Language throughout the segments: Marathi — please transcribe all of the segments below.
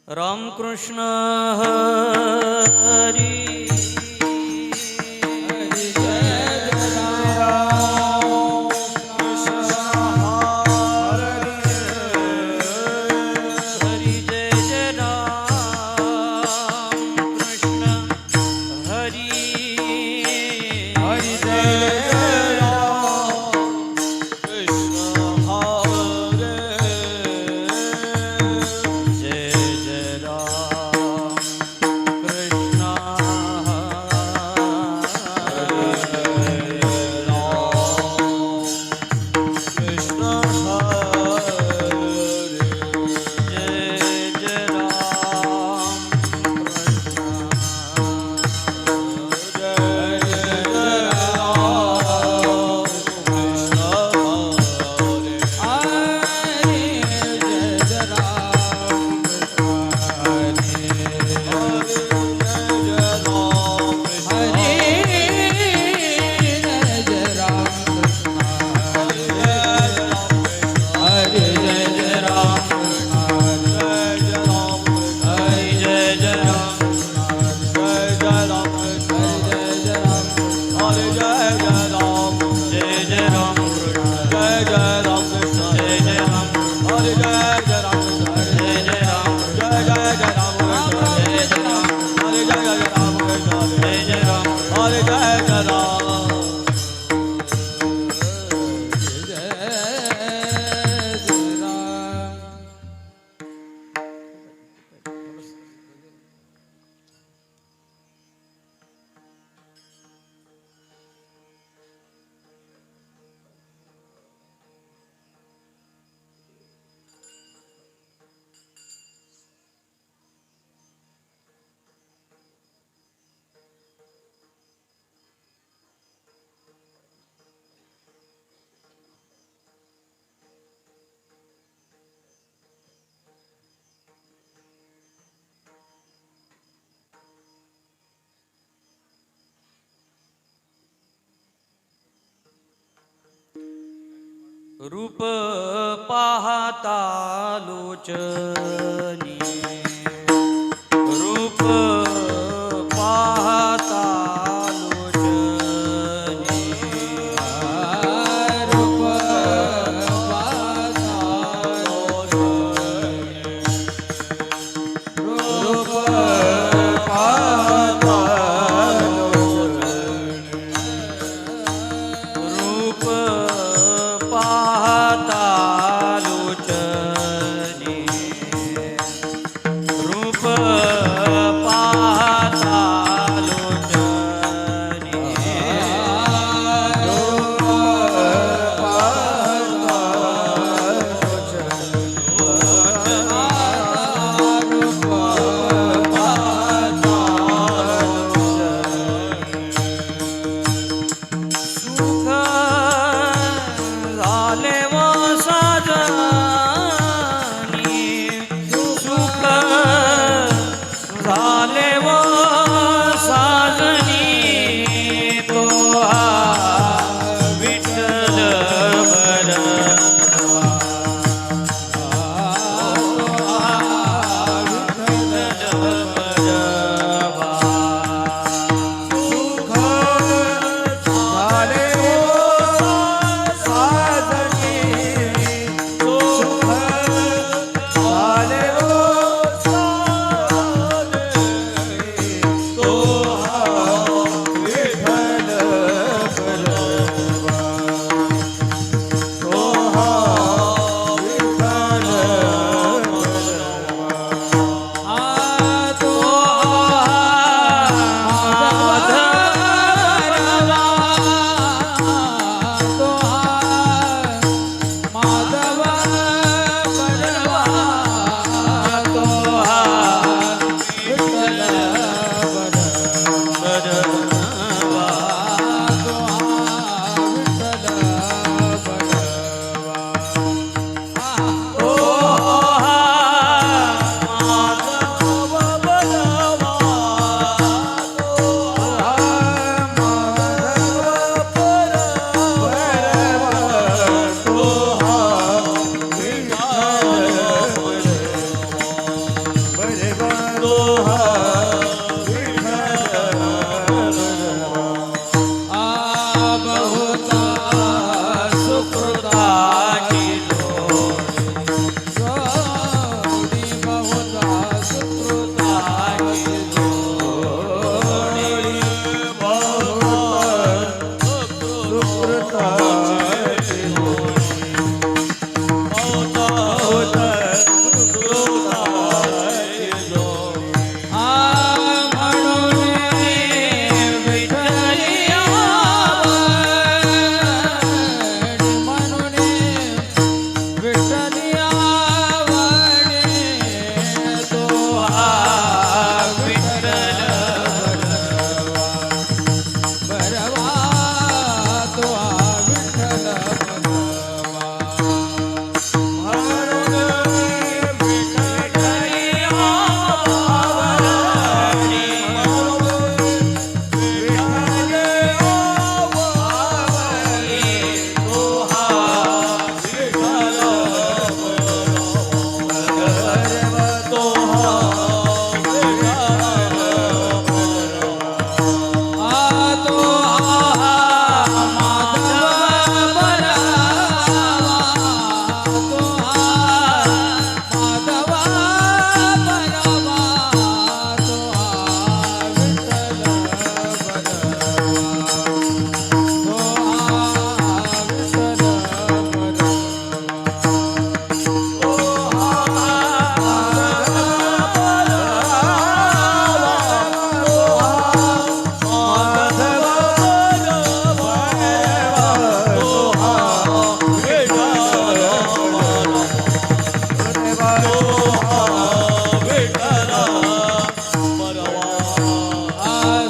रामकृष्ण हरी रूप पाहता लोचनी रूप पाहता लोचनी रूप पाहता लोचनी रूप पाहता रूप पाहता लोचनी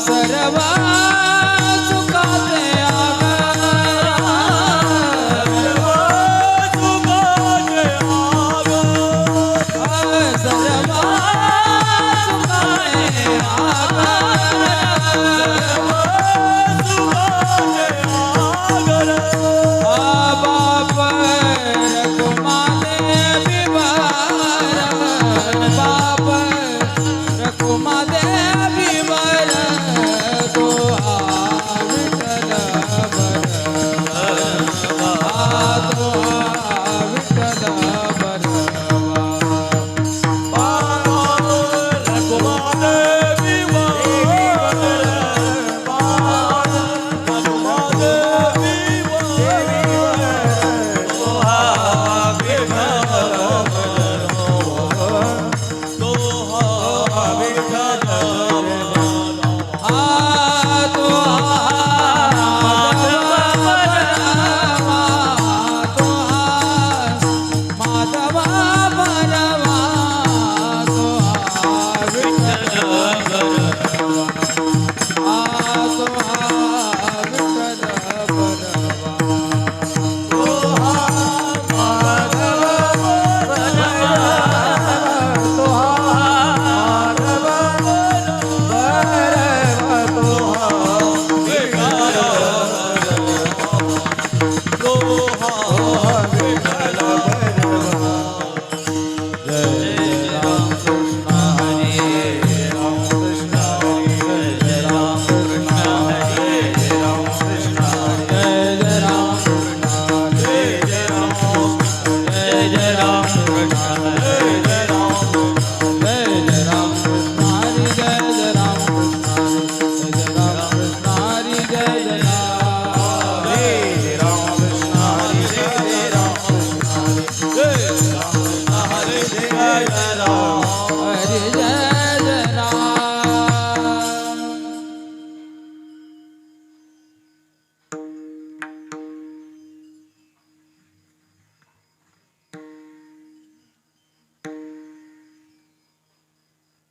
सर्व सुखाचे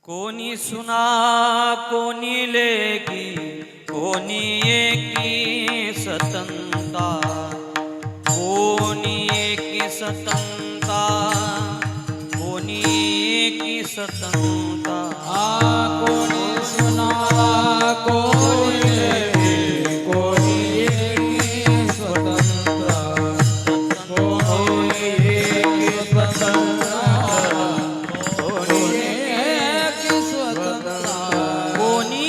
कोणी सुना कोणी लेकी कोणी एकी सतंता कोणी एकी सतंता कोणी एकी सतंता कोणी सुना कोणी लेकी, कोणी एकी स्वतंत्र कोणी एकी स्वतंत्र कोणी एकी स्वतंत्र कोणी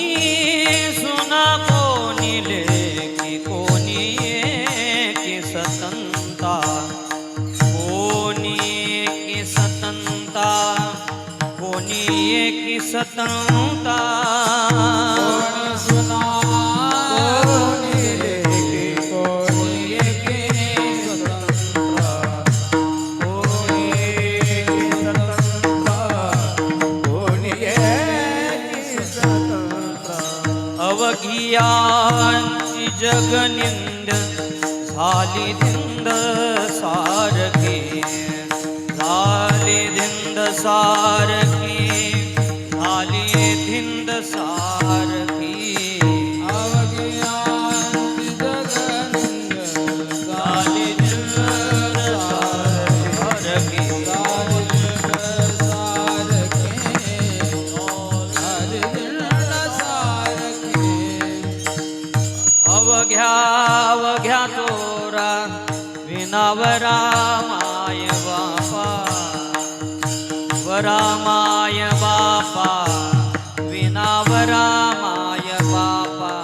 सुना कोणी लेकी कोणी एकी सतंता कोणी एकी सतंता कोणी एकी सतंता कोणी सुना कोणी लेकी, कोणी एकी स्वतंत्र कोणी एकी स्वतंत्र कोणी एकी स्वतंत्र अवघियांची जगनिंद झाली धिंद सारखी झाली धिंद सारखी झाली धिंद सारखी अवघियांची जगनिंद झाली धिंद सारखी अवघ्या अवघ्या तोरा विनावरा माय बापा वरा माय बापा विनावरा माय बापा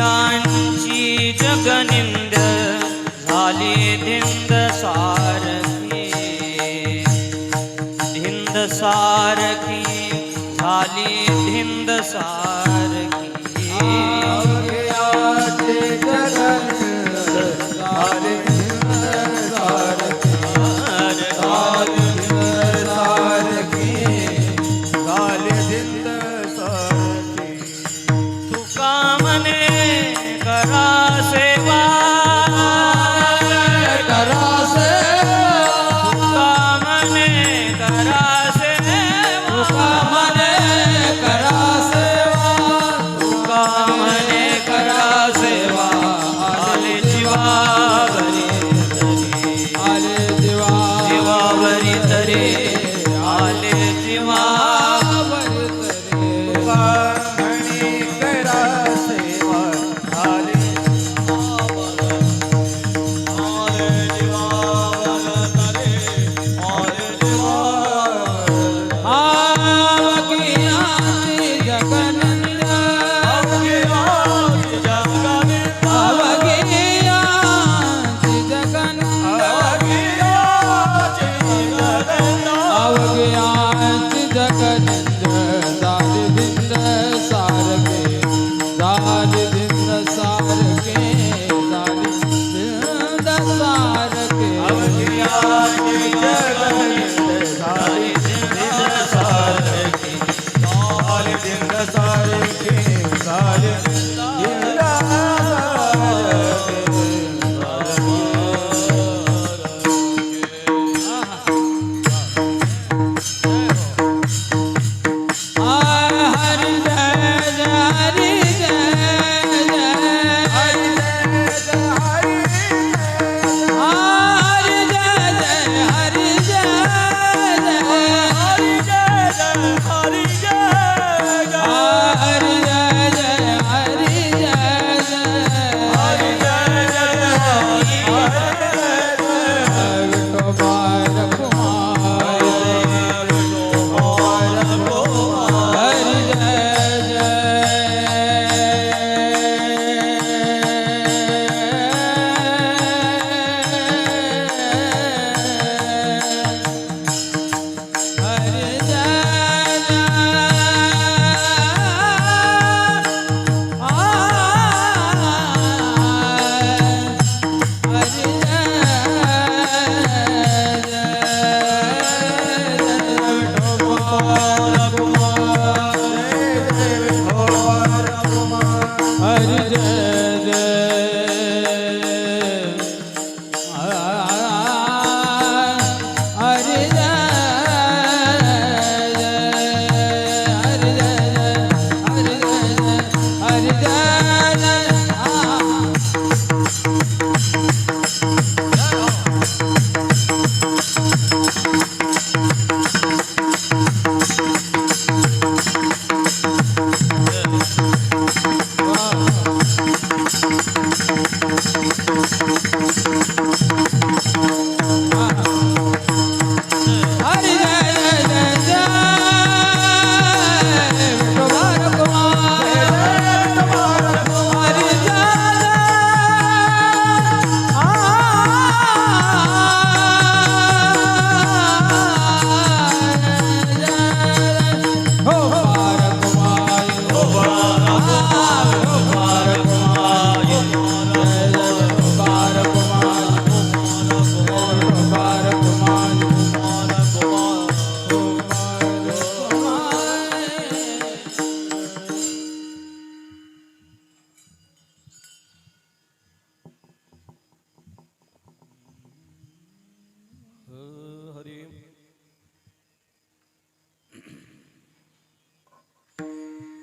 अवघियांची जगनिंद झाली धिंद सारखी धिंद सारखी झाली धिंद सारखी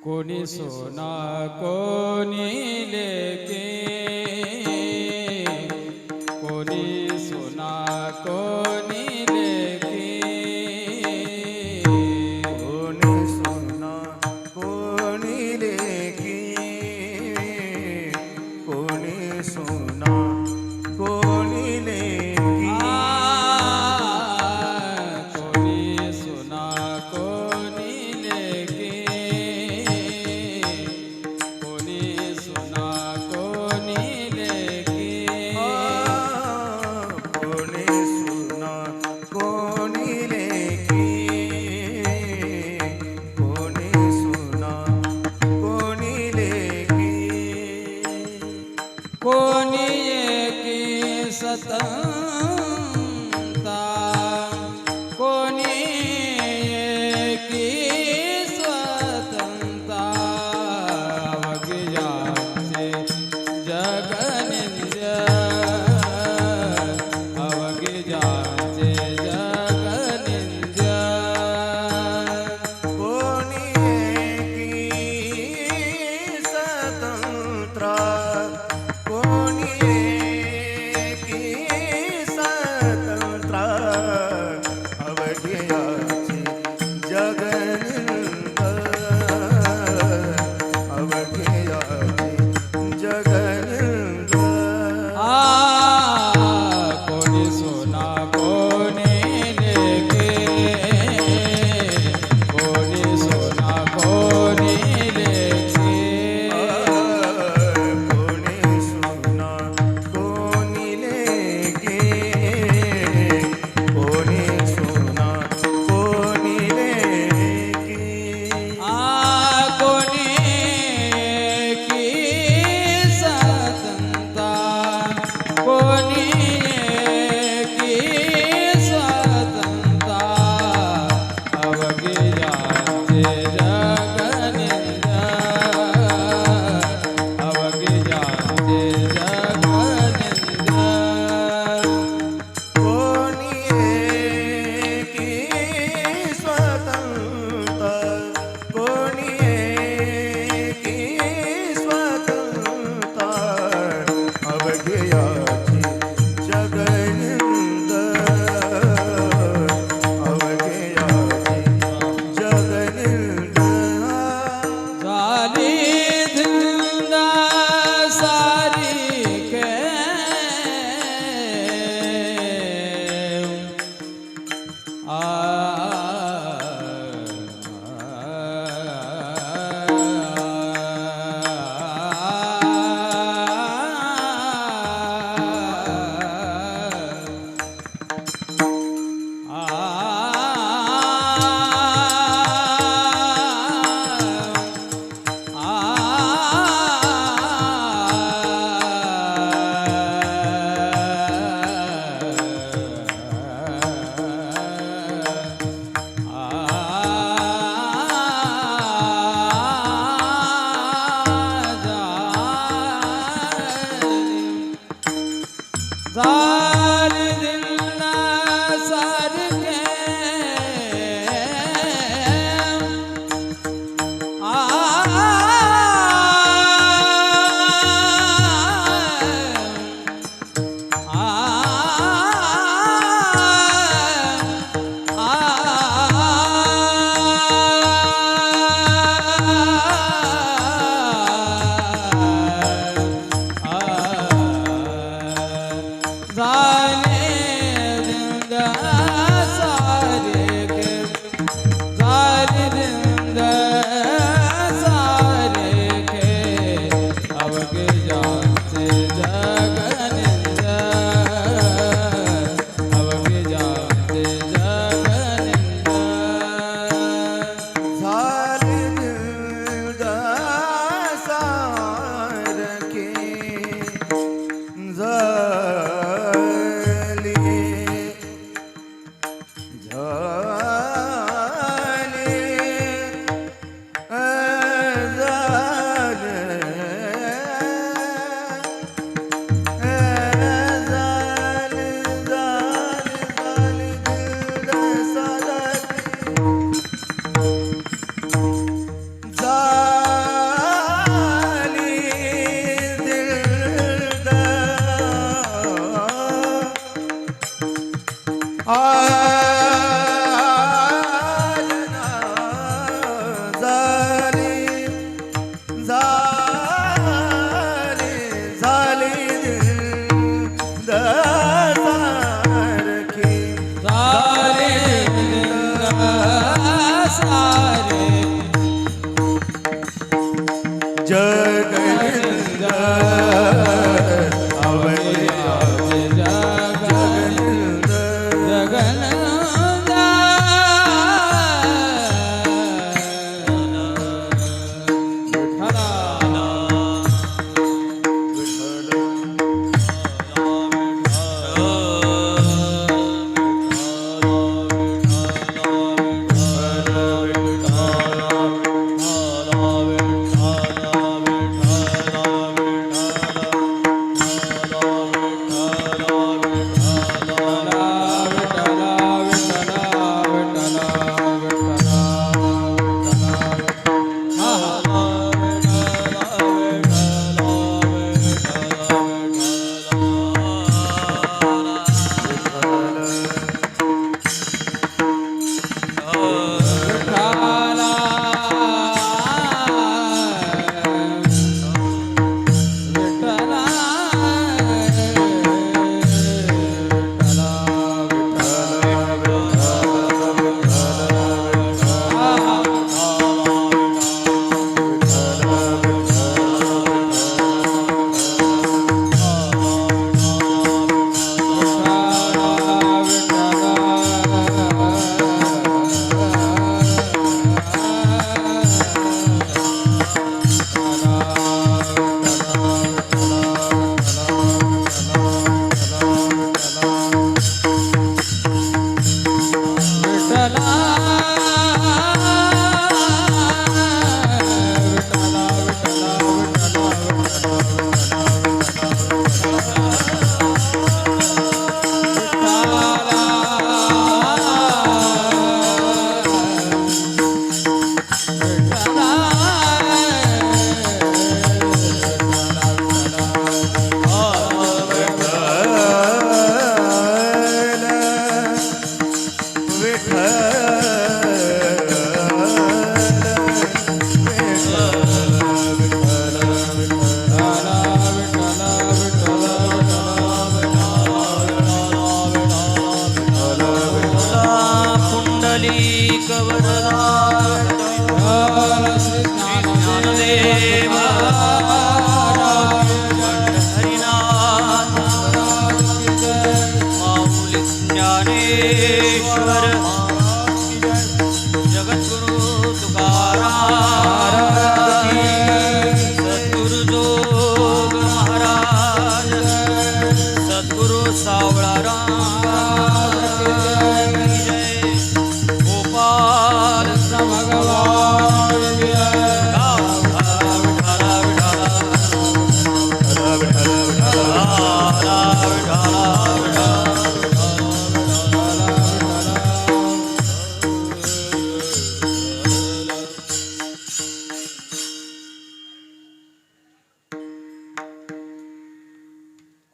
कोणी सोना कोणी लेके कोणी सोना कोणी लेके कोणी सोना कोणी लेकी कोणी सोना कोणी लेकी कोणी सोना कोणी लेके कोणी सोना कोणी लेके कोणी सोना कोणी लेकी कोणी सोना कोणी लेकी कोणी एकी सतंता कोणी एकी स्वतंता अवघ्याचे जगनिंद्र अवघ्याचे जगनिंद्र कोणी एकी स्वतंत्र कोणी एकी स्वतंत्र अवघ्याची जगनिंद अवघ्याची जगनिंद कोणी सोना कोणी लेके कोणी सोना कोणी लेके कोणी सोना कोणी लेके कोणी सोना कोणी लेके कोणी की सतंता कोणी की स्वतंता अवघ्याचे जगनिंद अवघ्याचे जगनिंद कोणी एकी स्वतंत्र कोणी एकी स्वतंत्र अवघ्याची जगनिंद अवघ्याची जगनिंद झाली धुंदा सारी के झाली दिलना सारखे झाले दिंद सारे के झाले दिंद सारे के अवघ्याचे जगनिंद अवघ्याचे जगनिंद झाली दिलदा सारखे झाली झाली पालना झाली झाली झाली दसारखी सारे सारे जगनिंद अवघ्या जगनिंद जगनंदा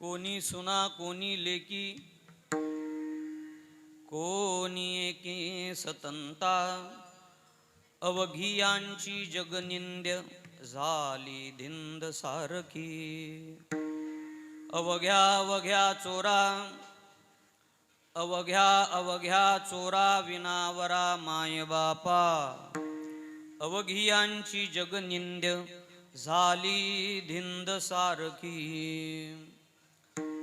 कोणी सुना कोणी लेकी कोणी एके सतंता अवघियांची जगनिंद्य झाली धिंद सारखी अवघ्या अवघ्या चोरा अवघ्या अवघ्या चोरा विनावरा माय बापा अवघियांची जगनिंद्य झाली धिंद सारखी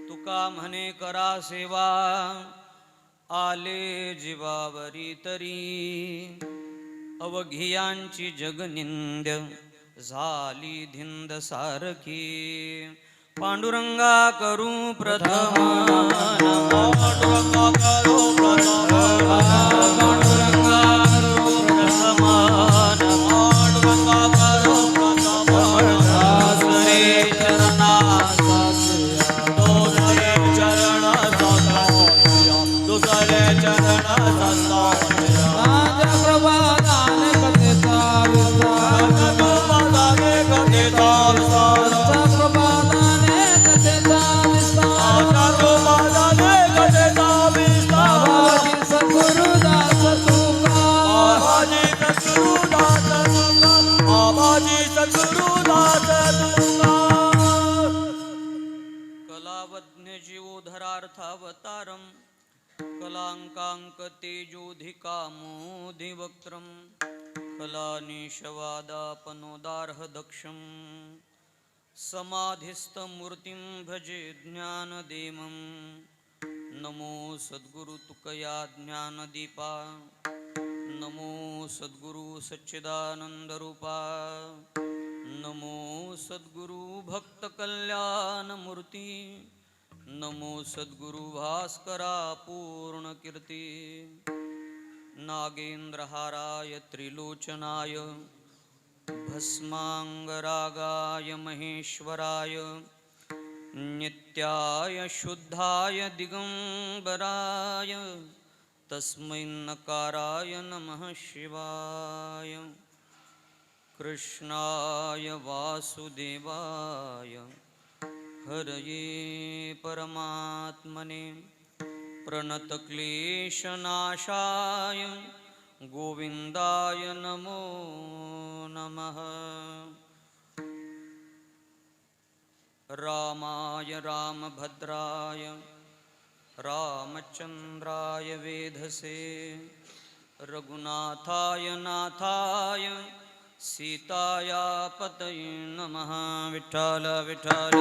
तुका म्हणे करा सेवा आले जीवावरी तरी अवघियांची जगनिंद्य झाली धिंद सारखी पांडुरंगा करू प्रथम पांडुरंगा करू प्रथम पांडुरंगा करू प्रथम पांडुरंगा करू प्रथम दासरे चरणा दोसरे चरण दुसरे चरण प्रभादान कथेचा विस्तार प्रभादाने कथेचा विस्तार जगन्नाथावतारं कलाङ्काङ्कतेजोधिकामोधिवक्त्रं कलानिशवादापनोदार्हदक्षं समाधिस्थमूर्तिं भजे ज्ञानदेवं नमो सद्गुरु तुकया ज्ञानदीपा नमो सद्गुरु सच्चिदानंदरूपा नमो सद्गुरु भक्तकल्याणमूर्ती नमो सद्गुरु भास्करा पूर्णकीर्ती नागेंद्रहाराय त्रिलोचनाय भस्मांगरागाय महेश्वराय नित्याय शुद्धाय दिगंबराय तस्मै नकाराय नमः शिवाय कृष्णाय वासुदेवाय हरये परमात्मने प्रणतक्लेशनाशाय गोविन्दाय नमो नमः रामाय रामभद्राय रामचन्द्राय वेधसे रघुनाथाय नाथाय सीताया पतये नमः विठ्ठल विठ्ठल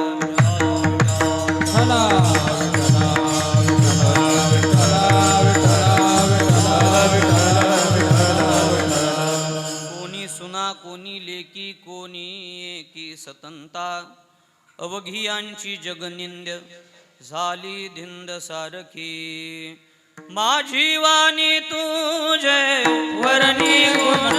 कोणी सुना कोणी लेकी कोणी एकी सतंता अवघियांची जगनिंद झाली धिंद सारखी माझी वाणी तुझे वर्णी गुण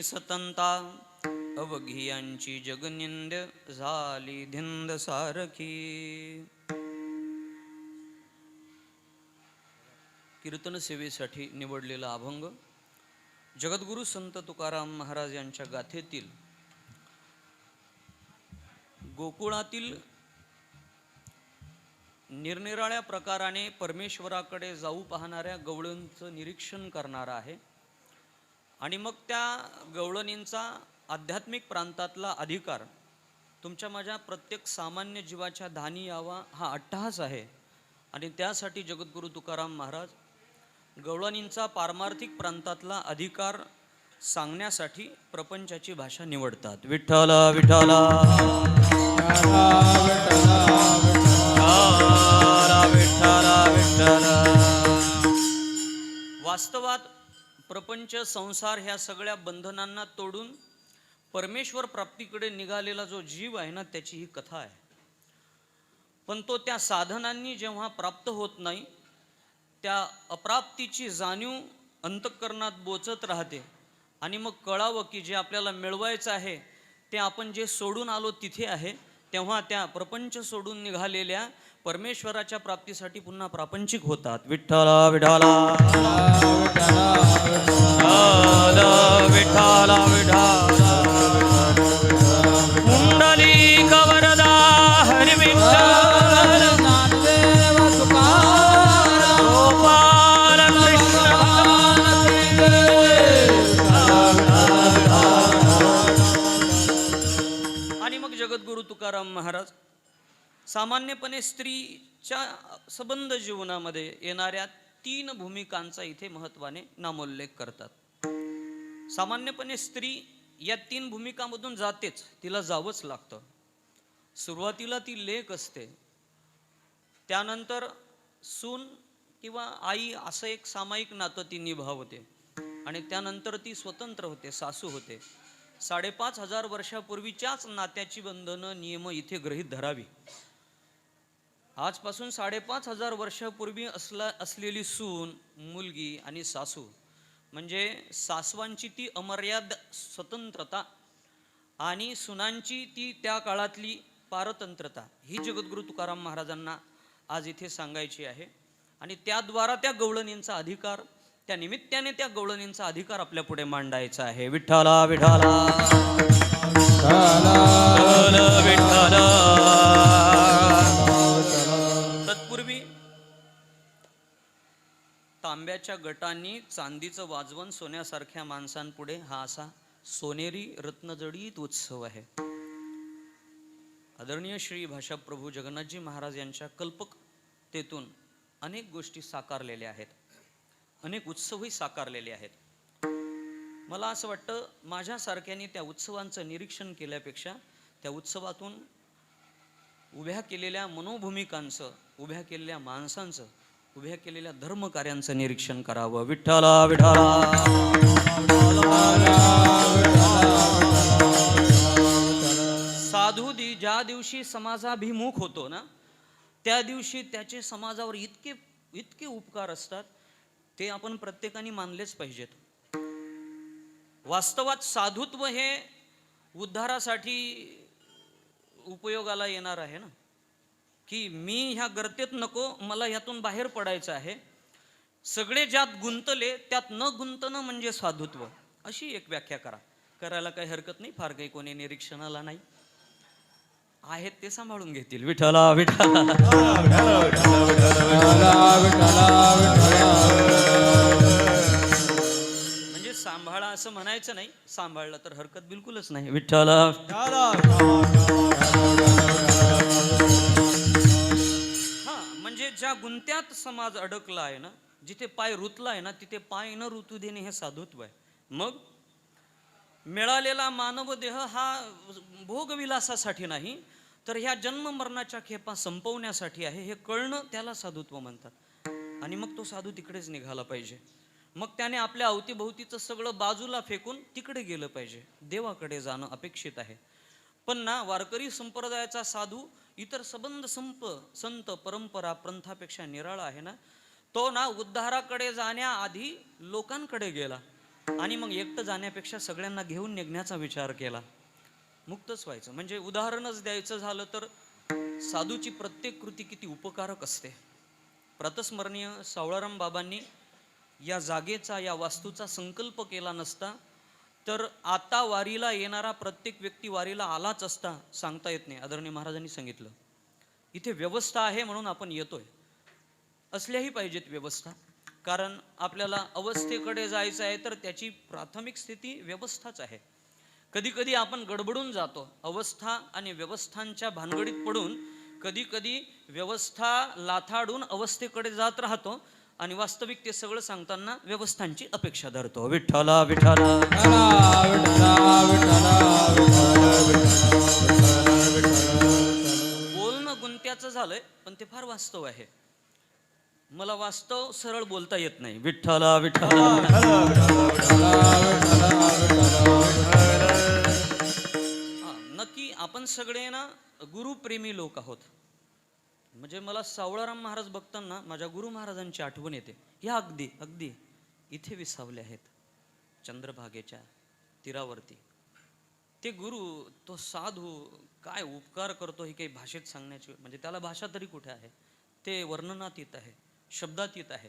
सतंता अवघियांची जगनिंद झाली धिंद सारखी. कीर्तन सेवेसाठी निवडलेला अभंग जगद्गुरु संत तुकाराम महाराज यांच्या गाथेतील गोकुळातील निरनिराळ्या प्रकाराने परमेश्वराकडे जाऊ पाहणाऱ्या गवळणींचं निरीक्षण करणारा आहे आणि मग त्या गवळणींचा आध्यात्मिक प्रांतातला अधिकार तुमच्या माझ्या प्रत्येक सामान्य जीवाच्या धानी यावा हा अट्टहास आहे आणि त्यासाठी जगद्गुरु तुकाराम महाराज गवळणींचा पारमार्थिक प्रांतातला अधिकार सांगण्यासाठी प्रपंचाची भाषा निवडतात. विठ्ठल विठ्ठल वास्तवात प्रपंच संसार ह्या सगळ्या बंधनांना तोडून परमेश्वर प्राप्तीकडे निघालेला जो जीव आहे ना त्याची ही कथा आहे. पण तो त्या साधनांनी जेव्हा प्राप्त होत नाही त्या अप्राप्तीची जाणीव अंतःकरणात बोचत राहते आणि मग कळावं की जे आपल्याला मिळवायचं आहे ते आपण जे सोडून आलो तिथे आहे. तेव्हा त्या प्रपंच सोडून निघालेल्या परमेश्वराच्या प्राप्तीसाठी पुन्हा प्रापंचिक होतात. विठ्ठल विठ्ठल विठ्ठल कुंडली कवरदा हरि विठ्ठल गोपाल कृष्ण जगद्गुरु तुकाराम महाराज सामान्यपणे स्त्रीच्या संबंध जीवनामध्ये येणाऱ्या 3 भूमिकांचा इथे महत्त्वाने नामोल्लेख करतात. सामान्यपणे स्त्री या 3 भूमिकांमधून जातेच, तिला जावंच लागतं. सुरुवातीला ती लेक असते, त्यानंतर सून किंवा आई असं एक सामायिक नातं ती निभावते आणि त्यानंतर ती स्वतंत्र होते, सासू होते. 5,500 वर्षापूर्वीच्याच नात्याची बंधनं नियम इथे गृहीत धरावी. आजपासून 5,500 वर्षापूर्वी असलेली सून, मुलगी आणि सासू म्हणजे सासवांची ती अमर्याद स्वतंत्रता आणि सुनांची ती त्या काळातली पारतंत्रता ही जगद्गुरु तुकाराम महाराजांना आज इथे सांगायची आहे. आणि त्याद्वारा त्या गवळणींचा अधिकार, त्या निमित्ताने त्या गवळणींचा अधिकार आपल्या पुढे मांडायचा आहे. विठ्ठला विठ्ठला विठ्ठला. तत्पूर्वी तांब्याच्या गटांनी चांदीचं वाजवण सोन्यासारख्या माणसांपुढे हा असा सोनेरी रत्नजडीत उत्सव आहे. आदरणीय श्री भाषाप्रभू जगन्नाथजी महाराज यांच्या कल्पकतेतून अनेक गोष्टी साकारलेल्या आहेत, अनेक उत्सवही साकारलेले आहेत. मला असं वाटतं माझ्यासारख्याने त्या उत्सवांचं निरीक्षण केल्यापेक्षा त्या उत्सवातून उभ्या केलेल्या मनोभूमिकांचं, उभ्या केलेल्या माणसांचं, उभ्या केलेल्या धर्मकार्यांचं निरीक्षण करावं. विठ्ठला विठ्ठला. साधू ज्या दिवशी समाजाभिमुख होतो ना, त्या दिवशी त्याचे समाजावर इतके उपकार असतात, ते आपण प्रत्येकाने मानलेच पाहिजेत. वास्तवात साधुत्व हे उद्धारासाठी उपयोगाला येणार आहे ना, की मी ह्या गर्तेत नको, मला ह्यातून बाहेर पडायचं आहे. सगळे ज्यात गुंतले त्यात न गुंतणं म्हणजे साधुत्व, अशी एक व्याख्या करायला काही हरकत नाही. फार काही कोणी निरीक्षणाला नाही, आहेत ते सांभाळून घेतील. विठ्ठला विठ्ठला. म्हणजे सांभाळा असं म्हणायचं नाही, सांभाळलं तर हरकत बिलकुलच नाही. विठ्ठला. हा म्हणजे ज्या गुंत्यात समाज अडकला आहे ना, जिथे पाय रुतला आहे ना, तिथे पाय न ऋतू देणे हे साधुत्व आहे. मग मिळालेला मानव देह हा भोगविलासासाठी नाही, तर ह्या जन्म मरणाच्या खेपा संपवण्यासाठी आहे, हे कळणं त्याला साधुत्व म्हणतात. आणि मग तो साधू तिकडेच निघाला पाहिजे. मग त्याने आपल्या अवतीभोवतीचं सगळं बाजूला फेकून तिकडे गेलं पाहिजे, देवाकडे जाणं अपेक्षित आहे. पण ना, वारकरी संप्रदायाचा साधू इतर संबंध संत परंपरा पंथापेक्षा निराळा आहे ना. तो ना उद्धाराकडे जाण्याआधी लोकांकडे गेला आणि मग एकटं जाण्यापेक्षा सगळ्यांना घेऊन निघण्याचा विचार केला. मुक्तच व्हायचं. म्हणजे उदाहरणच द्यायचं झालं तर साधूची प्रत्येक कृती किती उपकारक असते. प्रातस्मरणीय सावळाराम बाबांनी या जागेचा, या वास्तूचा संकल्प केला नसता तर आता वारीला येणारा प्रत्येक व्यक्ती वारीला आलाच असता, सांगता येत नाही. आदरणीय महाराजांनी सांगितलं इथे व्यवस्था आहे म्हणून आपण येतोय. असल्याही पाहिजेत व्यवस्था, कारण आपल्याला अवस्थेकडे जायचं आहे तर त्याची प्राथमिक स्थिती व्यवस्थाच आहे. कधी कधी आपण गडबडून जातो, अवस्था आणि व्यवस्थांच्या भानगडीत पडून कधी कधी व्यवस्था लाथाडून अवस्थेकडे जात राहतो आणि वास्तविक ते सगळं सांगताना व्यवस्थांची अपेक्षा धरतो. विठ्ठला विठ्ठला. बोलणं गुंत्याचं झालंय, पण ते फार वास्तव आहे. मला वास्तव सरळ बोलता येत नाही. विठ्ठला विठ्ठला. नक्की आपण सगळे ना गुरुप्रेमी लोक आहोत. म्हणजे मला सावळाराम महाराज बघताना माझ्या गुरु महाराजांची आठवण येते. ह्या अगदी अगदी इथे विसावले आहेत, चंद्रभागेच्या तीरावरती. ते गुरु, तो साधू काय उपकार करतो हे काही भाषेत सांगण्याची, म्हणजे त्याला भाषा तरी कुठे आहे, ते वर्णनात येत आहे, शब्दात येत आहे.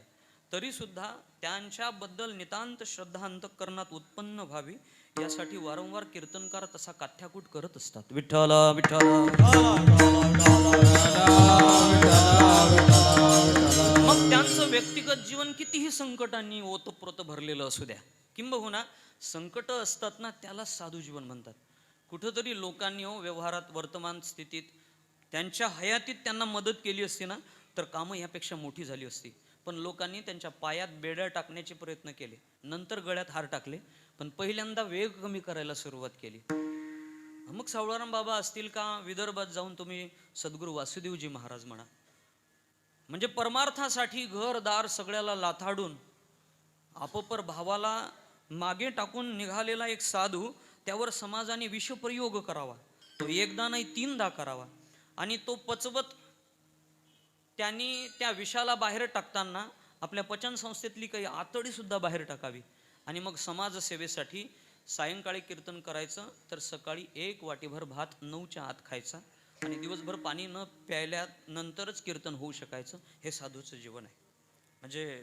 तरी सुद्धा त्यांच्याबद्दल नितांत श्रद्धा अंतःकरणात उत्पन्न व्हावी यासाठी वारंवार कीर्तनकार तसा काथ्याकूट करत असतात. विठ्ठला विठ्ठला. मग त्यांचं व्यक्तिगत जीवन कितीही संकटांनी ओतप्रोत भरलेलं असू द्या, किंबहुना संकट असतात ना, त्याला साधू जीवन म्हणतात. कुठंतरी लोकांनी व्यवहारात वर्तमान स्थितीत त्यांच्या हयातीत त्यांना मदत केली असती ना तर कामं ह्यापेक्षा मोठी झाली असती. पण लोकांनी त्यांच्या पायात बेड्या टाकण्याचे प्रयत्न केले, नंतर गळ्यात हार टाकले, पण पहिल्यांदा वेग कमी करायला सुरुवात केली. मग सावळाराम बाबा असतील का विदर्भात जाऊन तुम्ही सद्गुरू वासुदेवजी महाराज म्हणा, म्हणजे परमार्थासाठी घरदार सगळ्याला लाथाडून अपपर भावाला मागे टाकून निघालेला एक साधू, त्यावर समाजाने विषप्रयोग करावा, तो एकदा नाही तीनदा करावा, आणि तो पचवत त्यांनी त्या विषाला बाहेर टाकताना आपल्या पचन संस्थेतली काही आतडी सुद्धा बाहेर टाकावी, आणि मग समाजसेवेसाठी सायंकाळी कीर्तन करायचं, तर सकाळी 1 वाटीभर भात 9च्या आत खायचा, आणि दिवसभर पाणी न प्यायल्यानंतरच कीर्तन होऊ शकायचं. हे साधूचं जीवन आहे. म्हणजे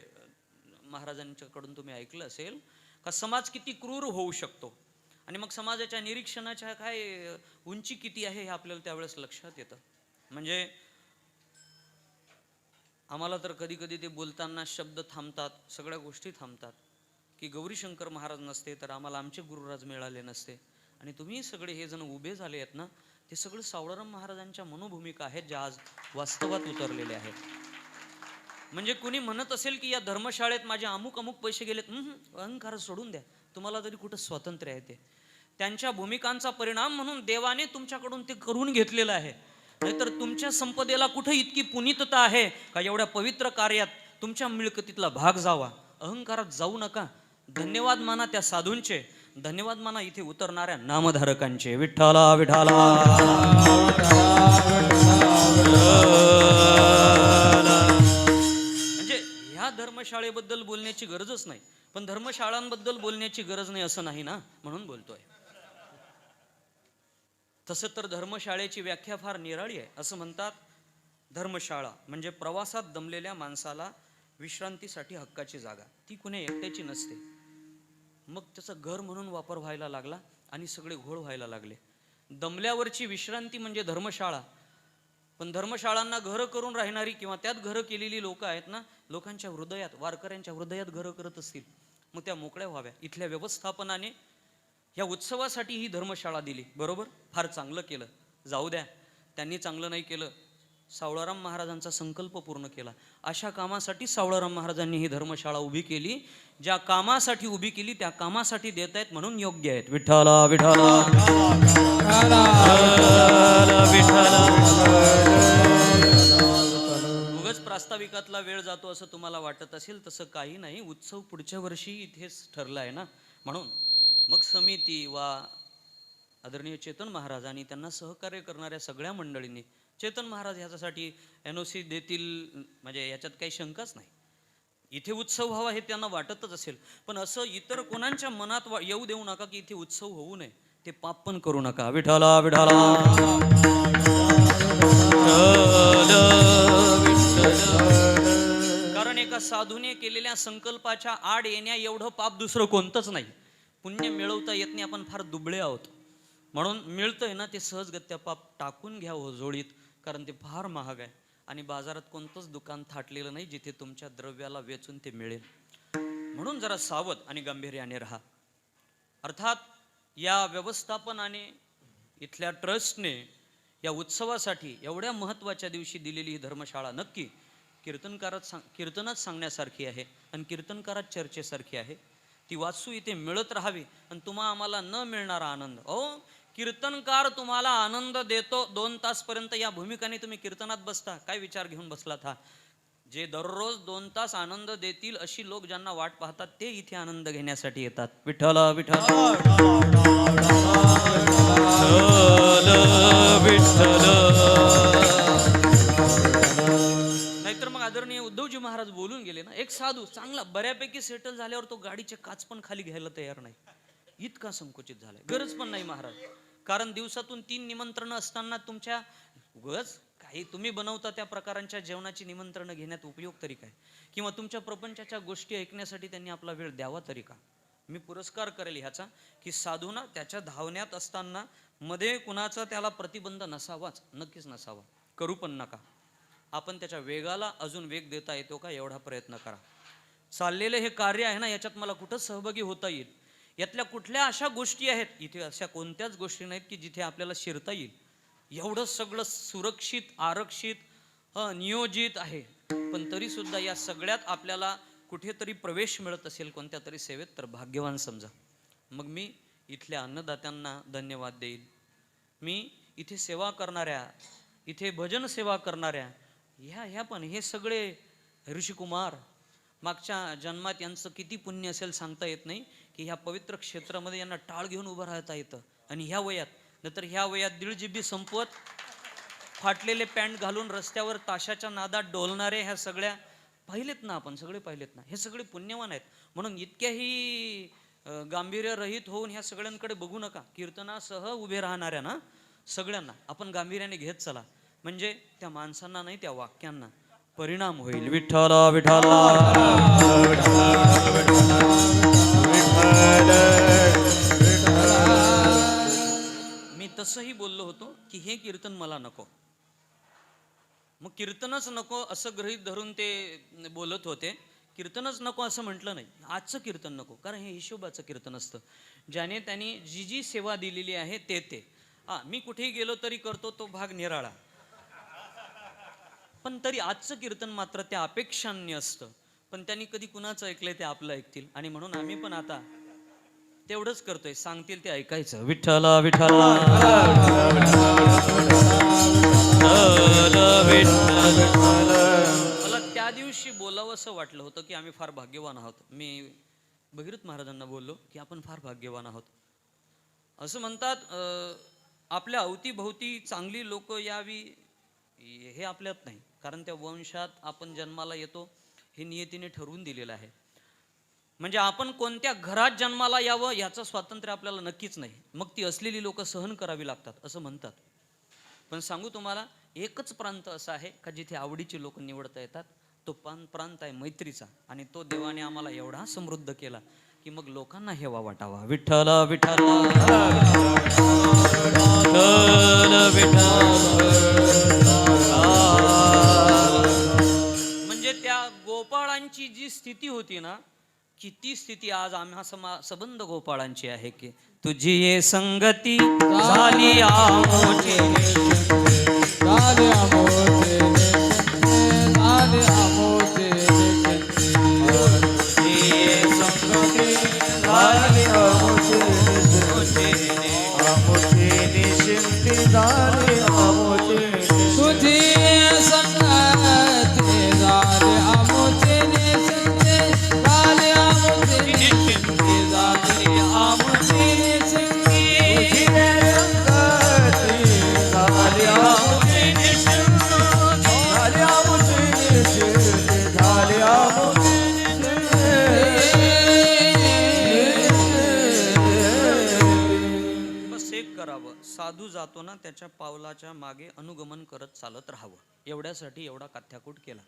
महाराजांच्याकडून तुम्ही ऐकलं असेल का समाज किती क्रूर होऊ शकतो, आणि मग समाजाच्या निरीक्षणाच्या काय उंची किती आहे हे आपल्याला त्यावेळेस लक्षात येतं. म्हणजे आम्हाला तर कधी कधी ते बोलताना शब्द थांबतात, सगळ्या गोष्टी थांबतात, की गौरीशंकर महाराज नसते तर आम्हाला आमचे गुरुराज मिळाले नसते, आणि तुम्ही सगळे हे जण उभे झाले आहेत ना, ते सगळे सावळाराम महाराजांच्या मनोभूमिका आहेत ज्या आज वास्तवात उतरलेल्या आहेत. म्हणजे कुणी म्हणत असेल की या धर्मशाळेत माझे अमुक अमुक पैसे गेलेत, अहंकार सोडून द्या, तुम्हाला तरी कुठं स्वातंत्र्य आहे. ते त्यांच्या भूमिकांचा परिणाम म्हणून देवाने तुमच्याकडून ते करून घेतलेलं आहे. नाहीतर तुमच्या संपदेला कुठं इतकी पुनीतता आहे का एवढ्या पवित्र कार्यात तुमच्या मिळकतीतला भाग जावा. अहंकारात जाऊ नका. धन्यवाद माना त्या साधूंचे, धन्यवाद माना इथे उतरणाऱ्या नामधारकांचे. विठ्ठला विठ्ठला. म्हणजे ह्या धर्मशाळेबद्दल बोलण्याची गरजच नाही, पण धर्मशाळांबद्दल बोलण्याची गरज नाही असं नाही ना, म्हणून बोलतोय. तसं तर धर्मशाळेची व्याख्या फार निराळी आहे. असं म्हणतात, धर्मशाळा म्हणजे प्रवासात दमलेल्या माणसाला विश्रांतीसाठी हक्काची जागा. ती कुणी एकट्याची नसते. मग त्याचा घर म्हणून वापर व्हायला लागला आणि सगळे घोळ व्हायला लागले. दमल्यावरची विश्रांती म्हणजे धर्मशाळा. पण धर्मशाळांना घरं करून राहणारी किंवा त्यात घरं केलेली लोक आहेत ना, लोकांच्या हृदयात, वारकऱ्यांच्या हृदयात घरं करत असतील, मग त्या मोकळ्या व्हाव्या. इथल्या व्यवस्थापनाने या उत्सवासाठी ही धर्मशाळा दिली, बरोबर, फार चांगलं केलं. जाऊ द्या, त्यांनी चांगलं नाही केलं, सावळाराम महाराजांचा संकल्प पूर्ण केला. अशा कामासाठी सावळाराम महाराजांनी ही धर्मशाळा उभी केली. ज्या कामासाठी उभी केली त्या कामासाठी देत आहेत म्हणून योग्य आहेत. विठ्ठला विठ्ठला विठ्ठला. उगाच प्रास्ताविकातला वेळ जातो असं तुम्हाला वाटत असेल, तसं काही नाही. उत्सव पुढच्या वर्षी इथेच ठरला आहे ना, म्हणून मग समिती वा आदरणीय चेतन महाराज आणि त्यांना सहकार्य करणाऱ्या सगळ्या मंडळींनी, चेतन महाराज ह्याच्यासाठी NOC देतील म्हणजे याच्यात काही शंकाच नाही. इथे उत्सव व्हावा हे त्यांना वाटतच असेल, पण असं इतर कोणाच्या मनात येऊ देऊ नका की इथे उत्सव होऊ नये. ते पाप पण करू नका. विठ्ठला विठ्ठला. कारण एका साधूने केलेल्या संकल्पाच्या आड येण्या एवढं पाप दुसरं कोणतंच नाही. पुण्य मिळवता येत नाही, आपण फार दुबळे आहोत. म्हणून मिळतंय ना ते सहजगत्या पाप टाकून घ्या हो जोडीत, कारण ते फार महाग आहे आणि बाजारात कोणतंच दुकान थाटलेलं नाही जिथे तुमच्या द्रव्याला वेचून ते मिळेल. म्हणून जरा सावध आणि गांभीर्याने राहा. अर्थात या व्यवस्थापनाने, इथल्या ट्रस्टने या उत्सवासाठी एवढ्या महत्त्वाच्या दिवशी दिलेली ही धर्मशाळा नक्की कीर्तनात सांगण्यासारखी आहे आणि कीर्तनकारात चर्चेसारखी आहे. ती वाचू इथे मिळत राहावी आणि तुम्हा आम्हाला न मिळणारा आनंद, कीर्तनकार तुम्हाला आनंद देतो 2 तासपर्यंत. या भूमिकाने तुम्ही कीर्तनात बसता, काय विचार घेऊन बसलात हा? जे दररोज 2 तास आनंद देतील अशी लोक ज्यांना वाट पाहतात ते इथे आनंद घेण्यासाठी येतात. विठ्ठला विठ्ठला नाहीतर मग आदरणीय उद्धवजी महाराज बोलून गेले ना, एक साधू चांगला बऱ्यापैकी सेटल झाल्यावर तो गाडीचे काच पण खाली घ्यायला तयार नाही. इतका संकुचित झालाय. गरज पण नाही महाराज, कारण दिवसातून 3 निमंत्रण असताना तुमच्या उगाच काही तुम्ही बनवता त्या प्रकारांच्या जेवणाची निमंत्रण घेण्यात उपयोग तरी काय, किंवा तुमच्या प्रपंचाच्या गोष्टी ऐकण्यासाठी त्यांनी आपला वेळ द्यावा तरी का? मी पुरस्कार करेल ह्याचा की साधूना त्याच्या धावण्यात असताना मध्ये कुणाचा त्याला प्रतिबंध नसावाच, नक्कीच नसावा. करू पण नका. आपण त्याच्या वेगाला अजून वेग देता येतो का एवढा प्रयत्न करा. चाललेलं हे कार्य आहे ना, याच्यात मला कुठं सहभागी होता येईल यातल्या कुठल्या अशा गोष्टी आहेत, इथे अशा कोणत्याच गोष्टी नाहीत की जिथे आपल्याला शिरता येईल एवढं सगळं सुरक्षित, आरक्षित, नियोजित आहे. पण तरी सुद्धा या सगळ्यात आपल्याला कुठेतरी प्रवेश मिळत असेल कोणत्या तरी सेवेत, तर भाग्यवान समजा. मग मी इथल्या अन्नदात्यांना धन्यवाद देईल. मी इथे सेवा करणाऱ्या, इथे भजन सेवा करणाऱ्या ह्या पण हे सगळे ऋषिकुमार, मागच्या जन्मात यांचं किती पुण्य असेल सांगता येत नाही, की ह्या पवित्र क्षेत्रामध्ये यांना टाळ घेऊन उभं राहता येतं. आणि ह्या वयात, नंतर ह्या वयात 1.5 GB संपवत फाटलेले पॅन्ट घालून रस्त्यावर ताशाच्या नादात डोलणारे ह्या सगळ्या पाहिलेत ना, आपण सगळे पाहिलेत ना. हे सगळे पुण्यवान आहेत. म्हणून इतक्याही गांभीर्य रहित होऊन ह्या सगळ्यांकडे बघू नका. कीर्तनासह उभे राहणाऱ्या ना सगळ्यांना आपण गांभीर्याने घेत चला, म्हणजे त्या माणसांना नाही, त्या वाक्यांना परिणाम होईल. विठ्ठला विठ्ठला मी तसंही बोललो होतो की हे कीर्तन मला नको, मग कीर्तनच नको असं गृहीत धरून ते बोलत होते. कीर्तनच नको असं म्हटलं नाही, आजचं कीर्तन नको, कारण हे हिशोबाचं कीर्तन असतं. ज्याने त्यांनी जी सेवा दिलेली आहे ते मी कुठेही गेलो तरी करतो तो भाग निराळा, पण तरी आजचं कीर्तन मात्र त्या अपेक्षांनी असतं. पण त्यांनी कधी कुणाचं ऐकलंय ते आपलं ऐकतील, आणि म्हणून आम्ही पण आता तेवढंच करतोय, सांगतील ते ऐकायचं. विठ्ठला विठ्ठला मला त्या दिवशी बोलावं असं वाटलं होतं की आम्ही फार भाग्यवान आहोत. मी भगीरथ महाराजांना बोललो की आपण फार भाग्यवान आहोत. असं म्हणतात आपल्या अवतीभोवती चांगली लोक यावी हे आपल्यात नाही, कारण त्या वंशात आपण जन्माला येतो हे नियतीने ठरवून दिलेलं आहे. म्हणजे आपण कोणत्या घरात जन्माला यावं याचं स्वातंत्र्य आपल्याला नक्कीच नाही. मग ती असलेली लोक सहन करावी लागतात असं म्हणतात. पण सांगू तुम्हाला, एकच प्रांत असा आहे का जिथे आवडीचे लोक निवडता येतात. तो प्रांत आहे मैत्रीचा, आणि तो देवाने आम्हाला एवढा समृद्ध केला की मग लोकांना हेवा वाटावा. विठ्ठला विठ्ठला म्हणजे त्या गोपाळांची जी स्थिती होती ना, की ती स्थिती आज आम्हा सबंध गोपाळांची आहे. की तुझी ये संगती झाली आमोचे, झाले आमोचे, झाले आमोचे, तुझी ये संगती झाली आमोचे निश्चिंती झाली आमोचे तुझी संगती झाले आमोचे, निश्चिंते झाले आमोचे, निश्चिंते झाले आमोचे, निश्चिंते झाली आमोचे झाली आमोचे निश्चिंती झाली आमोचे. बस एक करावं, साधू जातो ना त्याच्या पावलाच्या मागे अनुगमन करत चालत राहावं. एवढ्यासाठी एवढा काथ्याकूट केला.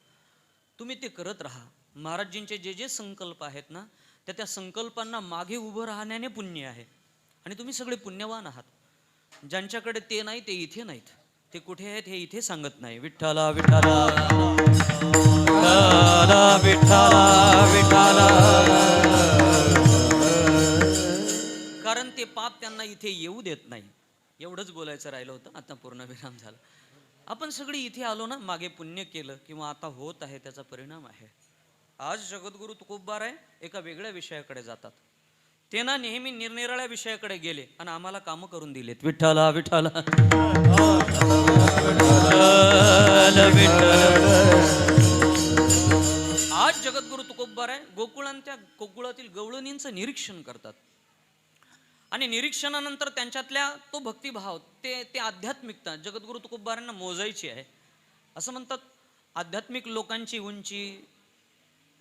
तुम्ही ते करत राहा. महाराजजींचे जे जे संकल्प आहेत ना, त्या संकल्पांना मागे उभं राहण्याने पुण्य आहे. आणि तुम्ही सगळे पुण्यवान आहात. ज्यांच्याकडे ते नाही ते इथे नाहीत. ते कुठे आहेत हे इथे सांगत नाही. विठ्ठला विठ्ठला विठ्ठला विठ्ठला, कारण ते पाप त्यांना इथे येऊ देत नाही. एवढंच बोलायचं राहिलं होतं, आता पूर्ण विराम झाला. आपण सगळे इथे आलो ना, मागे पुण्य केलं किंवा आता होत आहे त्याचा परिणाम आहे. आज जगद्गुरु तुकोबाराय एका वेगळ्या विषयाकडे जातात. ते ना नेहमी निरनिराळ्या विषयाकडे गेले आणि आम्हाला कामं करून दिलेत. विठ्ठला विठ्ठला आज जगद्गुरु तुकोबाराय गोकुळातील गवळणींचं निरीक्षण करतात. आणि निरीक्षणानंतर त्यांच्यातल्या तो भक्तिभाव, ते आध्यात्मिकता जगद्गुरु तुकोबारायांना मोजायची आहे. असं म्हणतात, आध्यात्मिक लोकांची उंची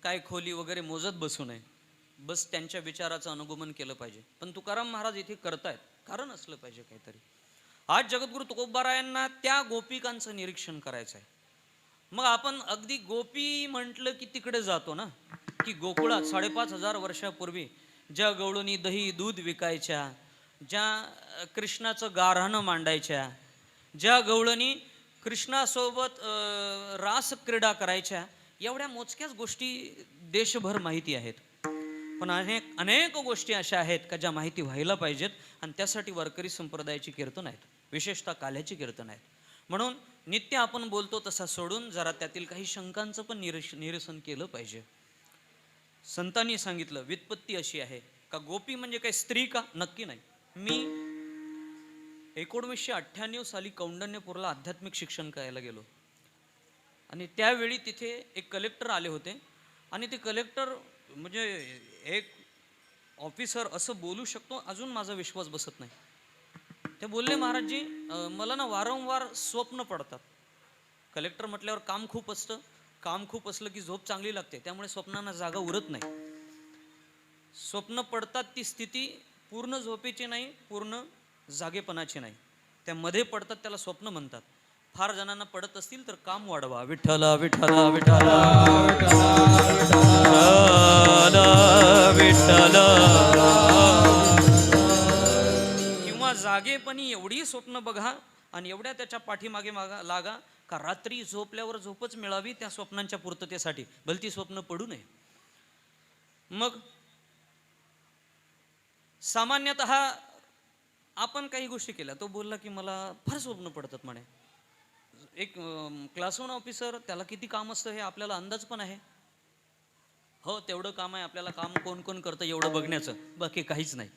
काय खोली वगैरे मोजत बसू नये, बस त्यांच्या विचाराचं अनुगमन केलं पाहिजे. पण तुकाराम महाराज इथे करतायत, कारण असलं पाहिजे काहीतरी. आज जगद्गुरु तुकोबारायांना त्या गोपिकांचं निरीक्षण करायचं आहे. मग आपण अगदी गोपी म्हटलं की तिकडे जातो ना, की गोकुळात 5,500 वर्षापूर्वी ज्या गवळणी दही दूध विकायच्या, ज्या कृष्णाचं गाऱ्हाणं मांडायच्या, ज्या गवळणी कृष्णासोबत रास क्रीडा करायच्या, एवढ्या मोजक्याच गोष्टी देशभर माहिती आहेत. पण अनेक अनेक गोष्टी अशा आहेत का ज्या माहिती व्हायला पाहिजेत आणि त्यासाठी वारकरी संप्रदायाची कीर्तन आहेत, विशेषतः काल्याची कीर्तन आहेत. म्हणून नित्य आपण बोलतो तसा सोडून जरा त्यातील काही शंकांचं पण निरसन केलं पाहिजे. संतांनी सांगितलं व्युत्पत्ती अशी आहे का गोपी म्हणजे काय स्त्री का? नक्की नाही. मी 1998 साली कौंडण्यपूरला आध्यात्मिक शिक्षण करायला गेलो आणि त्यावेळी तिथे एक कलेक्टर आले होते आणि ते कलेक्टर म्हणजे एक ऑफिसर असं बोलू शकतो अजून माझा विश्वास बसत नाही. ते बोलले महाराजजी मला ना वारंवार स्वप्न पडतात. कलेक्टर म्हटल्यावर काम खूप असतं, काम खूप असलं की झोप चांगली लागते, त्यामुळे स्वप्नांना जागा उरत नाही. स्वप्न पडतात ती स्थिती पूर्ण झोपेची नाही, पूर्ण जागेपणाची नाही, त्यामध्ये पडतात, त्याला स्वप्न म्हणतात. फार जणांना पडत असतील तर काम वाढवा. विठ्ठला विठ्ठला विठ्ठला विठ्ठला. किंवा जागेपणी एवढी स्वप्न बघा आणि एवढ्या त्याच्या पाठीमागे लागा का रात्री झोपल्यावर झोपच मिळावी त्या स्वप्नांच्या पूर्ततेसाठी, भलती स्वप्न पडू नये. मग सामान्यतः आपण काही गोष्टी केल्या. तो बोलला की मला फार स्वप्न पडतात म्हणे. एक क्लास 1 ऑफिसर, त्याला किती काम असतं हे आपल्याला अंदाज पण आहे. हो, तेवढं काम आहे आपल्याला, काम कोण कोण करतं एवढं बघण्याचं, बाकी काहीच नाही.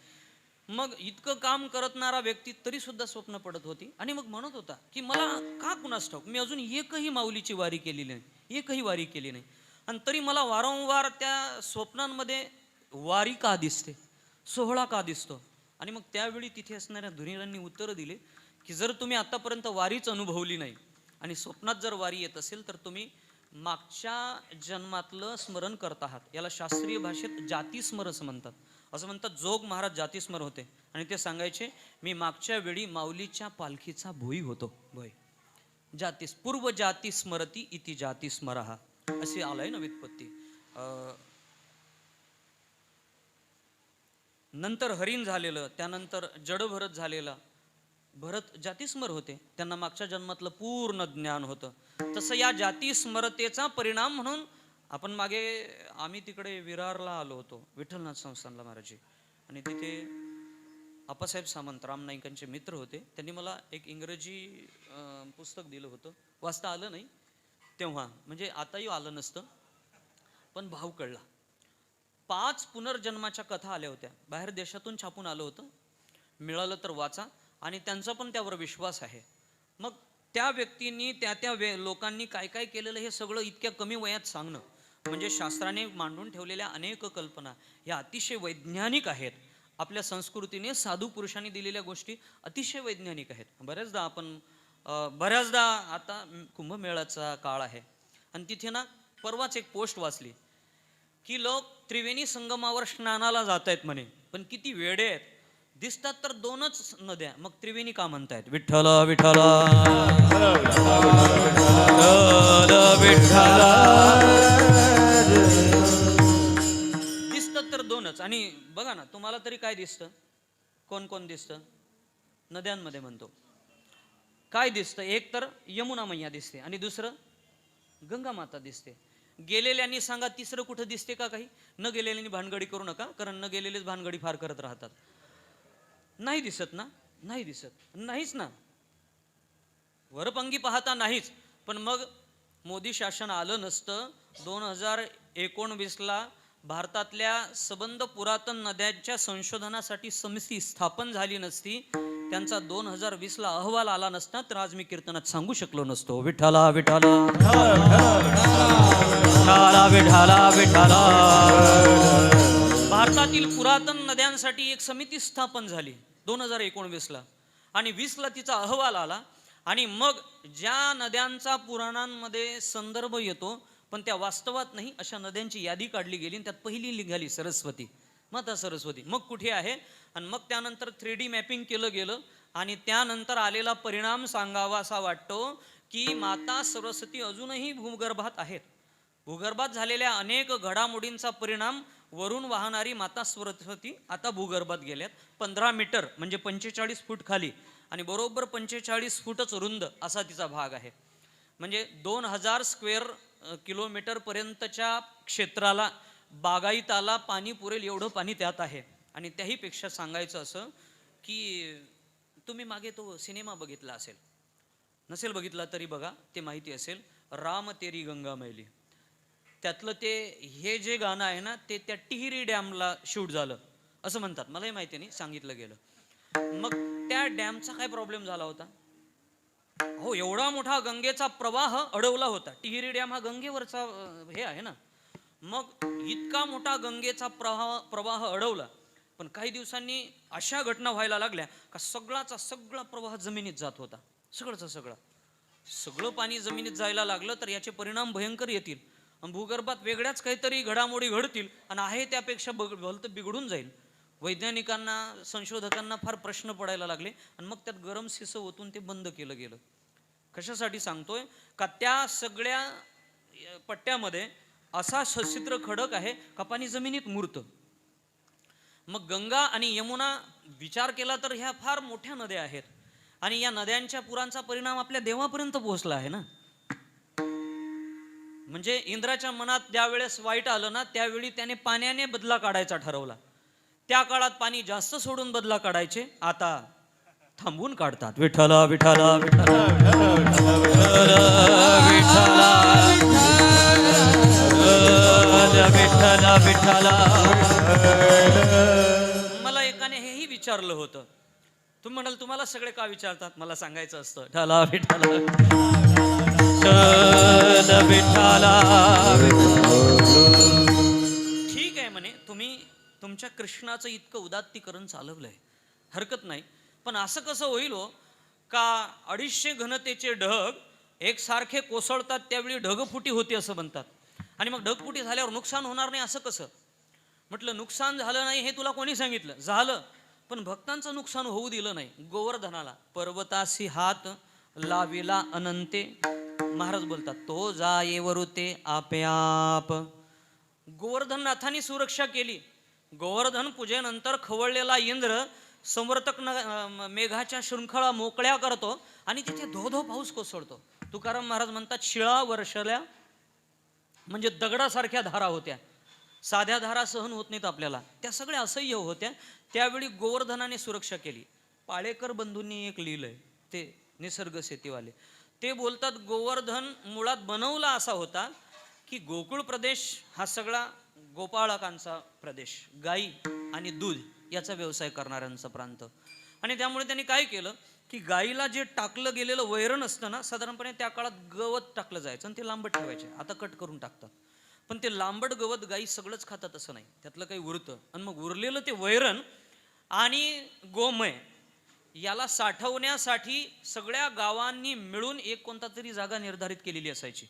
मग इतकं काम करतणारा व्यक्ती तरी सुद्धा स्वप्न पडत होती आणि मग म्हणत होता की मला का कुणास ठाऊक मी अजून एकही माऊलीची वारी केलेली नाही, एकही वारी केली नाही, आणि तरी मला वारंवार त्या स्वप्नांमध्ये वारी का दिसते, सोहळा का दिसतो. आणि मग त्यावेळी तिथे असणाऱ्या धुरीरांनी उत्तर दिले की जर तुम्ही आतापर्यंत वारीच अनुभवली नाही आणि स्वप्नात जर वारी येत असेल तर तुम्ही मागच्या जन्मातलं स्मरण करत आहात. याला शास्त्रीय भाषेत जातीस्मर असं म्हणतात. असं म्हणतात जोग महाराज जातीस्मर होते आणि ते सांगायचे मी मागच्या वेळी माऊलीच्या पालखीचा भोई होतो. भोई जातीस पूर्व जाती स्मरती इति जाती स्मरहा अशी आलाय ना व्युत्पत्ती. नंतर हरिण झालेलं, त्यानंतर जडभरत झालेला, भरत जातीस्मर होते, त्यांना मागच्या जन्मातलं पूर्ण ज्ञान होतं. तसं या जातीस्मरतेचा परिणाम म्हणून आपण मागे आम्ही तिकडे विरारला आलो होतो, विठ्ठलनाथ संस्थानला महाराजी, आणि तिथे आप्पासाहेब सामंत राम नाईकांचे मित्र होते. त्यांनी मला एक इंग्रजी पुस्तक दिलं होतं. वाचता आलं नाही तेव्हा, म्हणजे आताही आलं नसतं, पण भाव कळला. 5 पुनर्जन्माच्या कथा आल्या होत्या, बाहेर देशातून छापून आलं होतं. मिळालं तर वाचा, आणि त्यांचा पण त्यावर विश्वास आहे. मग त्या व्यक्तींनी त्या लोकांनी काय काय केलेलं हे सगळं इतक्या कमी वयात सांगणं म्हणजे शास्त्राने मांडून ठेवलेल्या अनेक कल्पना ह्या अतिशय वैज्ञानिक आहेत. आपल्या संस्कृतीने साधू पुरुषांनी दिलेल्या गोष्टी अतिशय वैज्ञानिक आहेत. बऱ्याचदा आता कुंभमेळ्याचा काळ आहे आणि तिथे ना परवाच एक पोस्ट वाचली की लोक त्रिवेणी संगमावर स्नानाला जात आहेत म्हणे, पण किती वेडे आहेत. दिसतात तर 2च नद्या, मग त्रिवेणी का म्हणतायत. विठ्ठला विठ्ठला विठ्ठला. दिसतात तर 2च, आणि बघा ना तुम्हाला तरी काय दिसतं, कोण कोण दिसतं नद्यांमध्ये म्हणतो. काय दिसतं, एक तर यमुना मैया दिसते आणि दुसरं गंगा माता दिसते. गेलेल्यांनी सांगा तिसरं कुठं दिसते का काही. न गेलेल्यांनी भानगडी करू नका, कारण न गेलेलेच भानगडी फार करत राहतात. नाही दिसत ना, नाही दिसत, नाहीच ना, वरपंगी पाहता नाहीच. पण मग मोदी शासन आलं नसतं, 2019ला भारतातल्या सबंध पुरातन नद्यांच्या संशोधनासाठी समिती स्थापन झाली नसती, त्यांचा 2020ला अहवाल आला नसता, तर आज मी कीर्तनात सांगू शकलो नसतो. विठ्ठला विठ्ठला विठ्ठला विठ्ठला. भारतातील पुरातन नद्यांसाठी एक समिती स्थापन झाली 2019ला, आणि 20ला तिचा अहवाल आला. आणि मग ज्या नद्यांचा पुराणांमध्ये संदर्भ येतो पण त्या वास्तवात नाही अशा नद्यांची यादी काढली गेली, आणि त्यात पहिली निघाली सरस्वती, माता सरस्वती. मग कुठे आहे, आणि मग त्यानंतर 3D मॅपिंग केलं गेलं, आणि त्यानंतर आलेला परिणाम सांगावा असा वाटतो की माता सरस्वती अजूनही भूगर्भात आहेत. भूगर्भात झालेल्या अनेक घडामोडींचा परिणाम वरून वाहणारी माता सरस्वती आता भूगर्भात गेल्यात. 15 मीटर म्हणजे 45 फूट खाली, आणि बरोबर 45 फूटच रुंद असा तिचा भाग आहे. म्हणजे 2000 स्क्वेअर किलोमीटर पर्यंतच्या क्षेत्राला बागायताला पाणी पुरेल एवढं पाणी त्यात आहे. आणि त्याही पेक्षा सांगायचं असं की तुम्ही मागे तो सिनेमा बघितला असेल, नसेल बघितला तरी बघा, ते माहिती असेल, राम तेरी गंगा मैली. त्यातलं ते हे जे गाणं आहे ना, ते त्या टिहरी डॅमला शूट झालं असं म्हणतात, मलाही माहिती नाही, सांगितलं गेलं. मग त्या डॅमचा काय प्रॉब्लेम झाला होता? हो, एवढा मोठा गंगेचा प्रवाह अडवला होता. टिहरी डॅम हा गंगेवरचा हे आहे ना. मग इतका मोठा गंगेचा प्रवाह अडवला, पण काही दिवसांनी अशा घटना व्हायला लागल्या का सगळा प्रवाह जमिनीत जात होता. सगळं पाणी जमिनीत जायला लागलं तर याचे परिणाम भयंकर येतील. भूगर्भात वेगळ्याच काहीतरी घडामोडी घडतील आणि आहे त्यापेक्षा भलतं बिघडून जाईल. वैज्ञानिकांना, संशोधकांना फार प्रश्न पडायला लागले आणि मग त्यात गरम शिसं ओतून ते बंद केलं गेलं. कशासाठी सांगतोय का त्या सगळ्या पट्ट्यामध्ये असा सच्छिद्र खडक आहे का पाणी जमिनीत मुरतं. मग गंगा आणि यमुना विचार केला तर ह्या फार मोठ्या नद्या आहेत आणि या नद्यांच्या पुरांचा परिणाम आपल्या देवापर्यंत पोहोचला आहे ना. म्हणजे इंद्राच्या मनात ज्यावेळेस वाईट आलं ना, त्यावेळी त्याने पाण्याने बदला काढायचा ठरवला. त्या काळात पाणी जास्त सोडून बदला काढायचे, आता थांबून काढतात. विठ्ठला विठ्ठला विठ्ठला विठ्ठला विठ्ठला. मला एकाने हेही विचारलं होतं. तुम्ही म्हणाल तुम्हाला सगळे का विचारतात, मला सांगायचं असतं विठ्ठला विठ्ठला विठ्ठला. ठीक आहे म्हणे, तुम्ही तुमच्या कृष्णाचं इतकं उदात्तीकरण चालवलंय, हरकत नाही, पण असं कसं होईल हो का 250 घनतेचे ढग एकसारखे कोसळतात त्यावेळी ढगफुटी होते असं म्हणतात, आणि मग ढगफुटी झाल्यावर नुकसान होणार नाही असं कसं? म्हटलं नुकसान झालं नाही हे तुला कोणी सांगितलं? झालं, पण भक्तांचं नुकसान होऊ दिलं नाही. गोवर्धनाला पर्वतासी हात लाविला अनंते, महाराज बोलतात तो जाये वरुते आप्याप. गोवर्धननाथांनी सुरक्षा केली. गोवर्धन पूजेनंतर खवळलेला इंद्र संवर्तक मेघाच्या शृंखळा मोकळ्या करतो आणि तिथे धो पाऊस कोसळतो. तुकाराम महाराज म्हणतात शिळा वर्षल्या म्हणजे दगडासारख्या धारा होत्या, साध्या धारा सहन होत नाहीत आपल्याला, त्या सगळ्या असह्य होत्या. त्यावेळी गोवर्धनाने सुरक्षा केली. पाळेकर बंधूंनी एक लिहिलंय, ते निसर्ग शेतीवाले, ते बोलतात गोवर्धन मुळात बनवला असा होता की गोकुळ प्रदेश हा सगळा गोपाळकांचा प्रदेश, गाई आणि दूध याचा व्यवसाय करणाऱ्यांचा प्रांत, आणि त्यामुळे त्यांनी काय केलं की गाईला जे टाकलं गेलेलं वैरण असतं ना, साधारणपणे त्या काळात गवत टाकलं जायचं आणि ते लांबट ठेवायचे, आता कट करून टाकतात, पण ते लांबट गवत गाई सगळंच खातात असं नाही, त्यातलं काही उरतं, आणि मग उरलेलं ते वैरण आणि गोमय याला साठवण्यासाठी सगळ्या गावांनी मिळून एक कोणता तरी जागा निर्धारित केलेली असायची,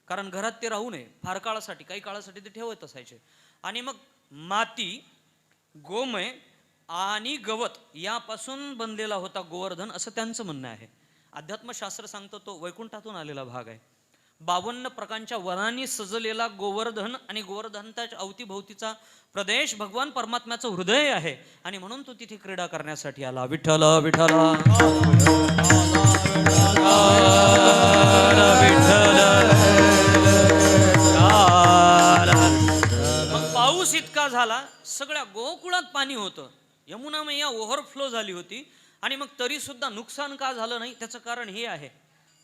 कारण घरात ते राहू नये, फार काळासाठी, काही काळासाठी ते ठेवत असायचे. आणि मग माती, गोमय आणि गवत यापासून बनलेला होता गोवर्धन असं त्यांचं म्हणणं आहे. अध्यात्मशास्त्र सांगतं तो वैकुंठातून आलेला भाग आहे. 52 प्रकारच्या वनांनी सजलेला गोवर्धन आणि गोवर्धनच्या अवतीभोवतीचा प्रदेश भगवान परमात्म्याचं हृदय आहे, आणि म्हणून तो तिथे क्रीडा करण्यासाठी आला. विठ्ठल विठ्ठल मग पाऊस इतका झाला, सगळ्या गोकुळात पाणी होतं, यमुना मैया ओव्हरफ्लो झाली होती, आणि मग तरी सुद्धा नुकसान का झालं नाही? त्याचं कारण हे आहे.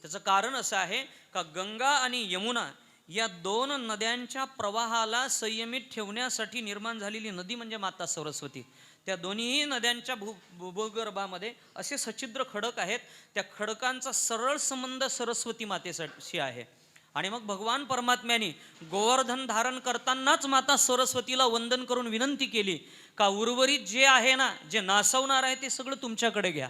त्याचं कारण असं आहे का गंगा आणि यमुना या 2 नद्यांच्या प्रवाहाला संयमित ठेवण्यासाठी निर्माण झालेली नदी म्हणजे माता सरस्वती. त्या दोन्ही नद्यांच्या भूगर्भामध्ये असे सच्छिद्र खडक आहेत, त्या खडकांचा सरळ संबंध सरस्वती मातेशी आहे. आणि मग भगवान परमात्म्याने गोवर्धन धारण करतानाच माता सरस्वतीला वंदन करून विनंती केली का उर्वरित जे आहे ना, जे नासवणार आहे ते सगळं तुमच्याकडे घ्या.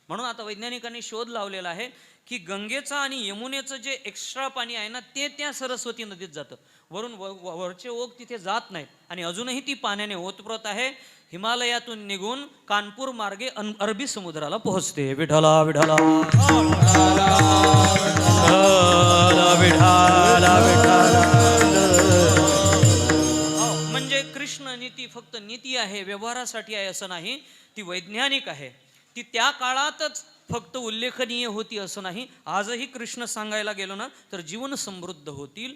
म्हणून आता वैज्ञानिकांनी शोध लावलेला आहे की गंगेचं आणि यमुनेचं जे एक्स्ट्रा पाणी आहे ना, ते त्या सरस्वती नदीत जातं, वरून वरचे ओघ तिथे जात नाहीत, आणि अजूनही ती पाण्याने ओतप्रत आहे, हिमालयातून निघून कानपूर मार्गे अरबी समुद्राला पोहोचते. विठ्ठला विठ्ठला म्हणजे कृष्ण नीती फक्त नीती आहे, व्यवहारासाठी आहे असं नाही, ती वैज्ञानिक आहे. ती त्या काळातच फक्त उल्लेखनीय होती असं नाही. आजही कृष्ण सांगायला गेलो ना तर जीवन समृद्ध होतील.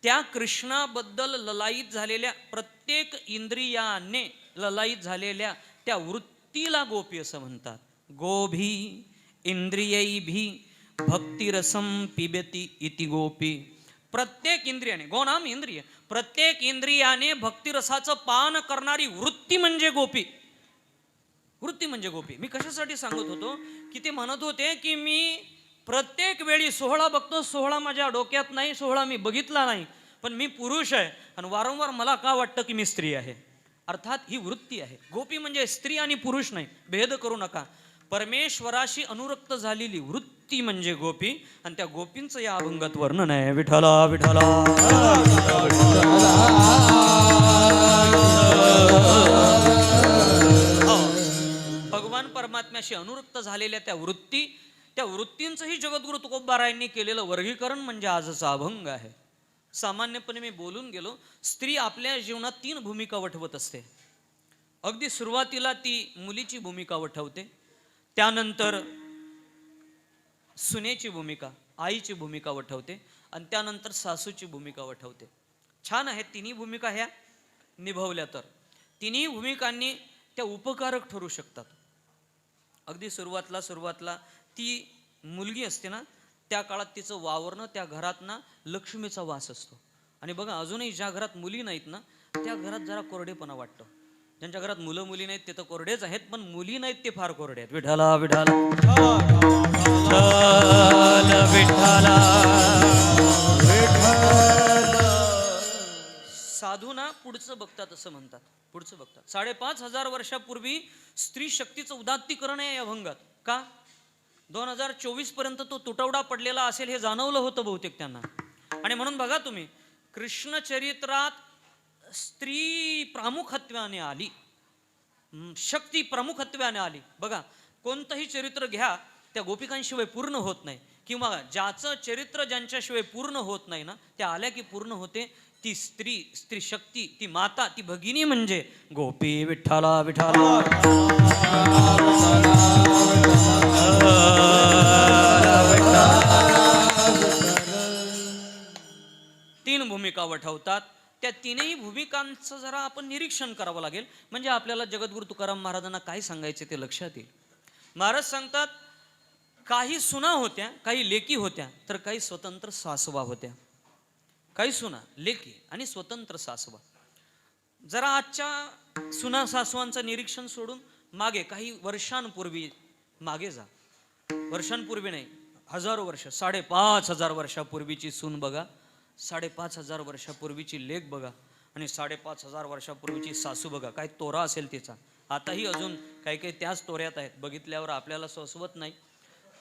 त्या कृष्णाबद्दल ललायित झालेल्या प्रत्येक इंद्रियाने ललायित झालेल्या त्या वृत्तीला गोपी असं म्हणतात. गोभी इंद्रियैभी भक्तिरसम पिबती इति गोपी. प्रत्येक इंद्रियाने, गो नाम इंद्रिय, प्रत्येक इंद्रियाने भक्तिरसाचं पान करणारी वृत्ती म्हणजे गोपी. वृत्ती म्हणजे गोपी. मी कशासाठी सांगत होतो की ते म्हणत होते की मी प्रत्येक वेळी सोहळा बघतो, सोहळा माझ्या डोक्यात नाही, सोहळा मी बघितला नाही, पण मी पुरुष आहे आणि वारंवार मला का वाटतं की मी स्त्री आहे. अर्थात ही वृत्ती आहे. गोपी म्हणजे स्त्री आणि पुरुष नाही, भेद करू नका. परमेश्वराशी अनुरक्त झालेली वृत्ती म्हणजे गोपी आणि त्या गोपींचं या अभंगात वर्णन आहे. विठला विठला भगवान परमात्म्याशी अनुरक्त झालेल्या त्या वृत्ती, त्या वृत्तींचंही जगद्गुरु तुकोबारायांनी केलेलं वर्गीकरण म्हणजे आजचा अभंग आहे. सामान्यपणे मी बोलून गेलो, स्त्री आपल्या जीवनात 3 भूमिका वठवत असते. अगदी सुरुवातीला ती मुलीची भूमिका वठवते, त्यानंतर सुनेची भूमिका, आईची भूमिका वठवते आणि त्यानंतर सासूची भूमिका वठवते. छान आहे, तिन्ही भूमिका ह्या निभावल्या तर तिन्ही भूमिकांनी त्या उपकारक ठरू शकतात. अगदी सुरुवातला ती मुलगी असते ना, त्या काळात तिचं वावरणं, त्या घरात ना लक्ष्मीचा वास असतो. आणि बघा अजूनही ज्या घरात मुली नाहीत ना, त्या घरात जरा कोरडेपणा वाटतो. ज्यांच्या घरात मुलं मुली नाहीत ते तर कोरडेच आहेत, पण मुली नाहीत ते फार कोरडे आहेत. विठाला विठाला साधू ना पुढचं बघतात असं म्हणतात, पुढचं बघतात. 5,500 वर्षापूर्वी स्त्री शक्तीचं उदात्तीकरण आहे या अभंगात. का 2024 पर्यंत तो तुटवडा पडलेला असेल हे जाणवलं होतं बहुतेक त्यांना. आणि म्हणून बघा तुम्ही, कृष्ण चरित्रात स्त्री प्रामुख्याने आली, शक्ती प्रामुख्याने आली. बघा कोणतंही चरित्र घ्या, त्या गोपिकांशिवाय पूर्ण होत नाही, किंवा ज्याचं चरित्र ज्यांच्याशिवाय पूर्ण होत नाही ना, त्या आल्या की पूर्ण होते. ती स्त्री शक्ती, ती माता, ती भगिनी म्हणजे गोपी. विठ्ठला विठ्ठला तीन भूमिका वठवतात. त्या तीनही भूमिकांचं जरा आपण निरीक्षण करावं लागेल, म्हणजे आपल्याला जगद्गुरु तुकाराम महाराजांना काय सांगायचे ते लक्षात येईल. महाराज सांगतात, काही सुना होत्या, काही लेकी होत्या, तर काही स्वतंत्र सासवा होत्या. काही सुना, लेकी आणि स्वतंत्र सासवा. जरा आजच्या सुना सासवांचं निरीक्षण सोडून मागे काही वर्षांपूर्वी मागे जा. वर्षांपूर्वी नाही, हजारो वर्ष, 5,500 वर्षापूर्वीची सून बघा, 5,500 वर्षापूर्वीची लेक बघा, आणि 5,500 वर्षापूर्वीची सासू बघा. काय तोरा असेल तिचा. आताही अजून काही काही त्याच तोऱ्यात आहेत. बघितल्यावर आपल्याला सोसवत नाही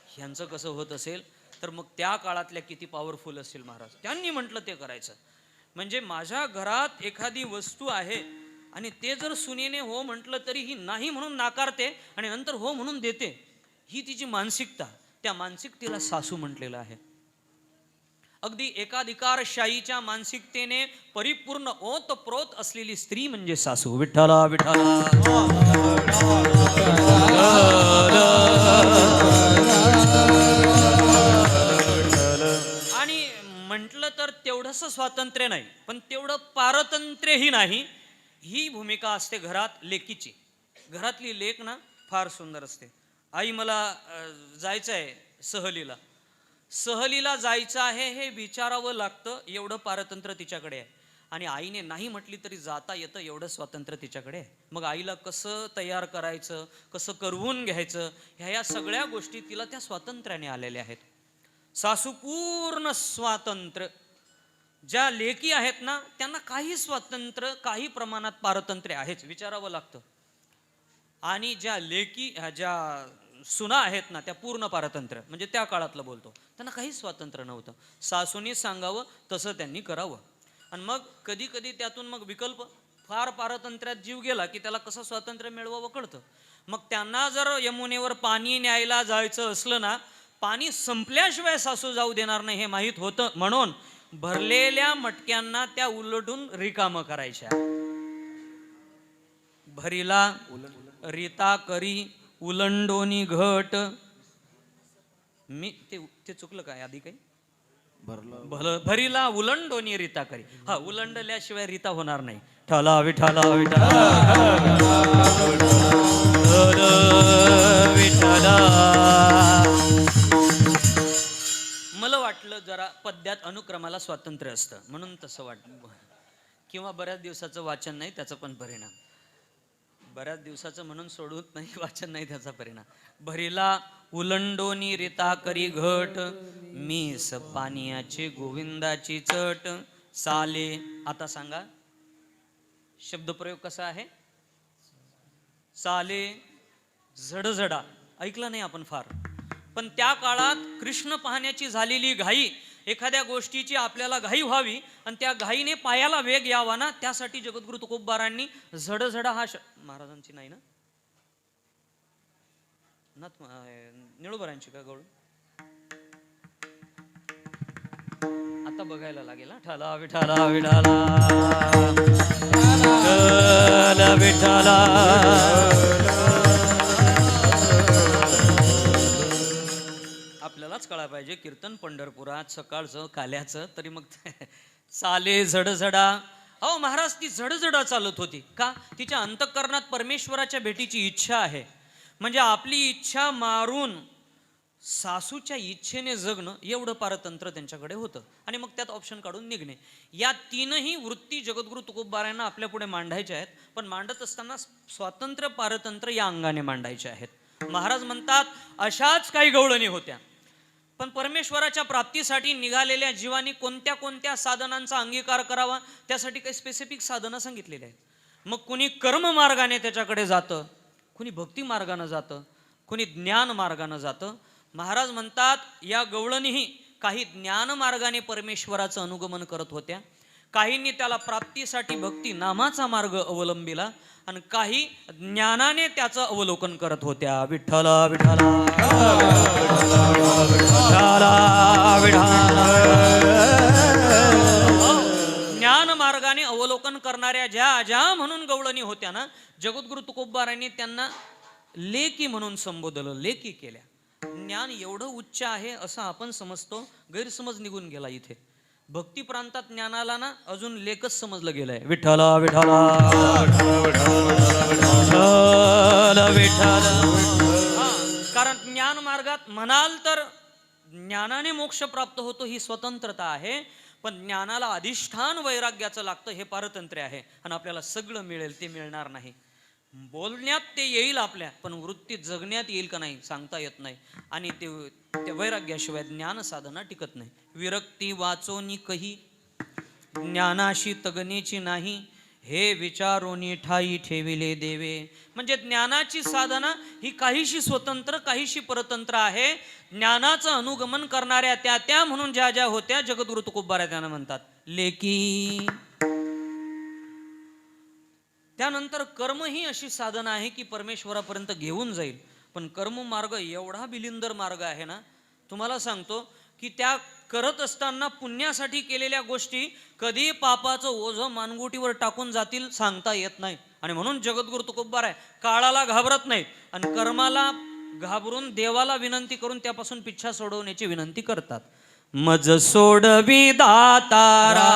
ह्यांचं कसं होत असेल, तर मग त्या काळातल्या किती पॉवरफुल असतील महाराज. त्यांनी म्हटलं ते करायचं. म्हणजे माझ्या घरात एखादी वस्तू आहे आणि ते जर सुनेने हो म्हटलं तरी ही नाही म्हणून नाकारते आणि नंतर हो म्हणून देते, ही तिची मानसिकता. त्या मानसिकतेला सासू म्हटलेलं आहे. अगदी एकाधिकारशाहीच्या मानसिकतेने परिपूर्ण ओतप्रोत असलेली स्त्री म्हणजे सासू. विठ्ठला विठ्ठला आणि म्हटलं तर तेवढंसं स्वातंत्र्य नाही, पण तेवढं पारतंत्र्यही नाही. ही भूमिका असते घरात लेकीची. घरातली लेक ना फार सुंदर असते. आई मला जायचं आहे सहलीला जायचं आहे हे विचारावं लागतं, एवढं पारतंत्र्य तिच्याकडे आहे. आणि आईने नाही म्हटली तरी जाता येतं, एवढं स्वातंत्र्य तिच्याकडे आहे. मग आईला कसं तयार करायचं, कसं करवून घ्यायचं, ह्या सगळ्या गोष्टी तिला त्या स्वातंत्र्याने आलेल्या आहेत. सासू पूर्ण स्वातंत्र्य. ज्या लेकी आहेत ना त्यांना काही स्वातंत्र्य, काही प्रमाणात पारतंत्र्य आहेच, विचारावं लागतं. आणि ज्या लेकी, ज्या सुना आहेत ना त्या पूर्ण पारतंत्र्य, म्हणजे त्या काळातलं बोलतो, त्यांना काहीच स्वातंत्र्य नव्हतं. सासूनी सांगावं तसं त्यांनी करावं. आणि मग कधी कधी त्यातून मग विकल्प, फार पारतंत्र्यात जीव गेला की त्याला कसं स्वातंत्र्य मिळवावं कळतं. मग त्यांना जर यमुनेवर पाणी न्यायला जायचं असलं ना, पाणी संपल्याशिवाय सासू जाऊ देणार नाही हे माहीत होतं, म्हणून भरलेल्या मटक्यांना त्या उलटून रिकामं करायच्या. भरीला रीता करी उलंडोनी घट. मी ते चुकलं काय आधी काही भरीला उलंडोनी रीता करी. हा, उलंडल्याशिवाय रीता होणार नाही. विठ्ठला विठ्ठला विठ्ठला विठ्ठला. मला वाटलं जरा पद्यात अनुक्रमाला स्वातंत्र्य असतं म्हणून तसं वाटलं, किंवा बऱ्याच दिवसाचं वाचन नाही त्याचा पण परिणाम. बऱ्याच दिवसाचं म्हणून सोडवत नाही वाचन नाही त्याचा परिणाम. भरीला उलंडोनी रीता करी घट, मीस पानियाची गोविंदाची चट. साले, आता सांगा शब्दप्रयोग कसा आहे. साले झडझडा ऐकलं नाही आपण फार, पण त्या काळात कृष्ण पाहण्याची झालेली घाई, एखाद्या गोष्टीची आपल्याला घाई व्हावी आणि त्या घाईने पायाला वेग यावा ना, त्यासाठी जगद्गुरु तुकोबारांनी झडझडा हा महाराजांची नाही ना, निळोबरांची का गवळ आता बघायला लागेल. ठाला विठाला विठाला विठाला. आपल्यालाच कळायला पाहिजे कीर्तन पंढरपुरात सकाळचं काल्याचं, तरी मग साले झडझडा. अहो महाराज, ती झडझडा चालत होती का? तिच्या अंतःकरणात परमेश्वराच्या भेटीची इच्छा आहे. म्हणजे आपली इच्छा मारून सासूच्या इच्छेने जगणं एवढं पारतंत्र त्यांच्याकडे होतं, आणि मग त्यात ऑप्शन काढून निघणे. या तीनही वृत्ती जगद्गुरु तुकोबारायांना आपल्या पुढे मांडायच्या आहेत, पण मांडत असताना स्वातंत्र्य पारतंत्र या अंगाने मांडायचे आहेत. महाराज म्हणतात अशाच काही गवळणी होत्या, पण परमेश्वराच्या प्राप्तीसाठी निघालेल्या जीवानी कोणत्या कोणत्या साधनांचा अंगीकार करावा त्यासाठी काही स्पेसिफिक साधनं सांगितलेली आहेत. मग कुणी कर्म मार्गाने त्याच्याकडे जातं, कुणी भक्ती मार्गानं जातं, कुणी ज्ञान मार्गानं जातं. महाराज म्हणतात या गवळणीही काही ज्ञान मार्गाने परमेश्वराचं अनुगमन करत होत्या, काहींनी त्याला प्राप्तीसाठी भक्ती नामाचा मार्ग अवलंबिला, आणि काही ज्ञानाने त्याचं अवलोकन करत होत्या. विठ्ठला विठ्ठला ज्ञान मार्गाने अवलोकन करणाऱ्या ज्या ज्या म्हणून गवळणी होत्या ना, जगद्गुरु तुकोबारायांनी त्यांना लेकी म्हणून संबोधलं, लेकी केल्या. ज्ञान एवढं उच्च आहे असं आपण समजतो, गैरसमज निघून गेला इथे. भक्ती प्रांतात ज्ञानाला ना अजून लेखच समजलं गेलंय. विठ्ठला विठ्ठला विठ्ठला. कारण ज्ञान मार्गात म्हणाल तर ज्ञानाने मोक्ष प्राप्त होतो ही स्वतंत्रता आहे, पण ज्ञानाला अधिष्ठान वैराग्याचं लागतं हे पारतंत्र्य आहे. आणि आपल्याला सगळं मिळेल ते मिळणार नाही. बोलण्यात ते येईल आपल्या, पण वृत्तीत जगण्यात येईल का नाही सांगता येत नाही. आणि ते वैराग्याशिवाय ज्ञान साधना टिकत नाही. विरक्ती वाचोनी कही ज्ञानाशी तगनेची नाही, हे विचारोनी ठाई ठेविले देवे. म्हणजे ज्ञानाची साधना ही काहीशी स्वतंत्र काहीशी परतंत्र आहे. ज्ञानाचं अनुगमन करणाऱ्या त्या म्हणून ज्या ज्या होत्या जगद्गुरु तुकोबाराय त्यांना म्हणतात लेकी. त्यानंतर कर्म ही अशी साधना आहे की परमेश्वरापर्यंत घेऊन जाईल, पण कर्म मार्ग एवढा बिलिंदर मार्ग आहे ना, तुम्हाला सांगतो की त्या करत असताना पुण्यासाठी केलेल्या गोष्टी कधी पापाचं ओझं मानगुटीवर टाकून जातील सांगता येत नाही. आणि म्हणून जगद्गुरु तुकोबाराय काळाला घाबरत नाहीत, आणि कर्माला घाबरून देवाला विनंती करून त्यापासून पिच्छा सोडवण्याची विनंती करतात. मज सोडवी दातारा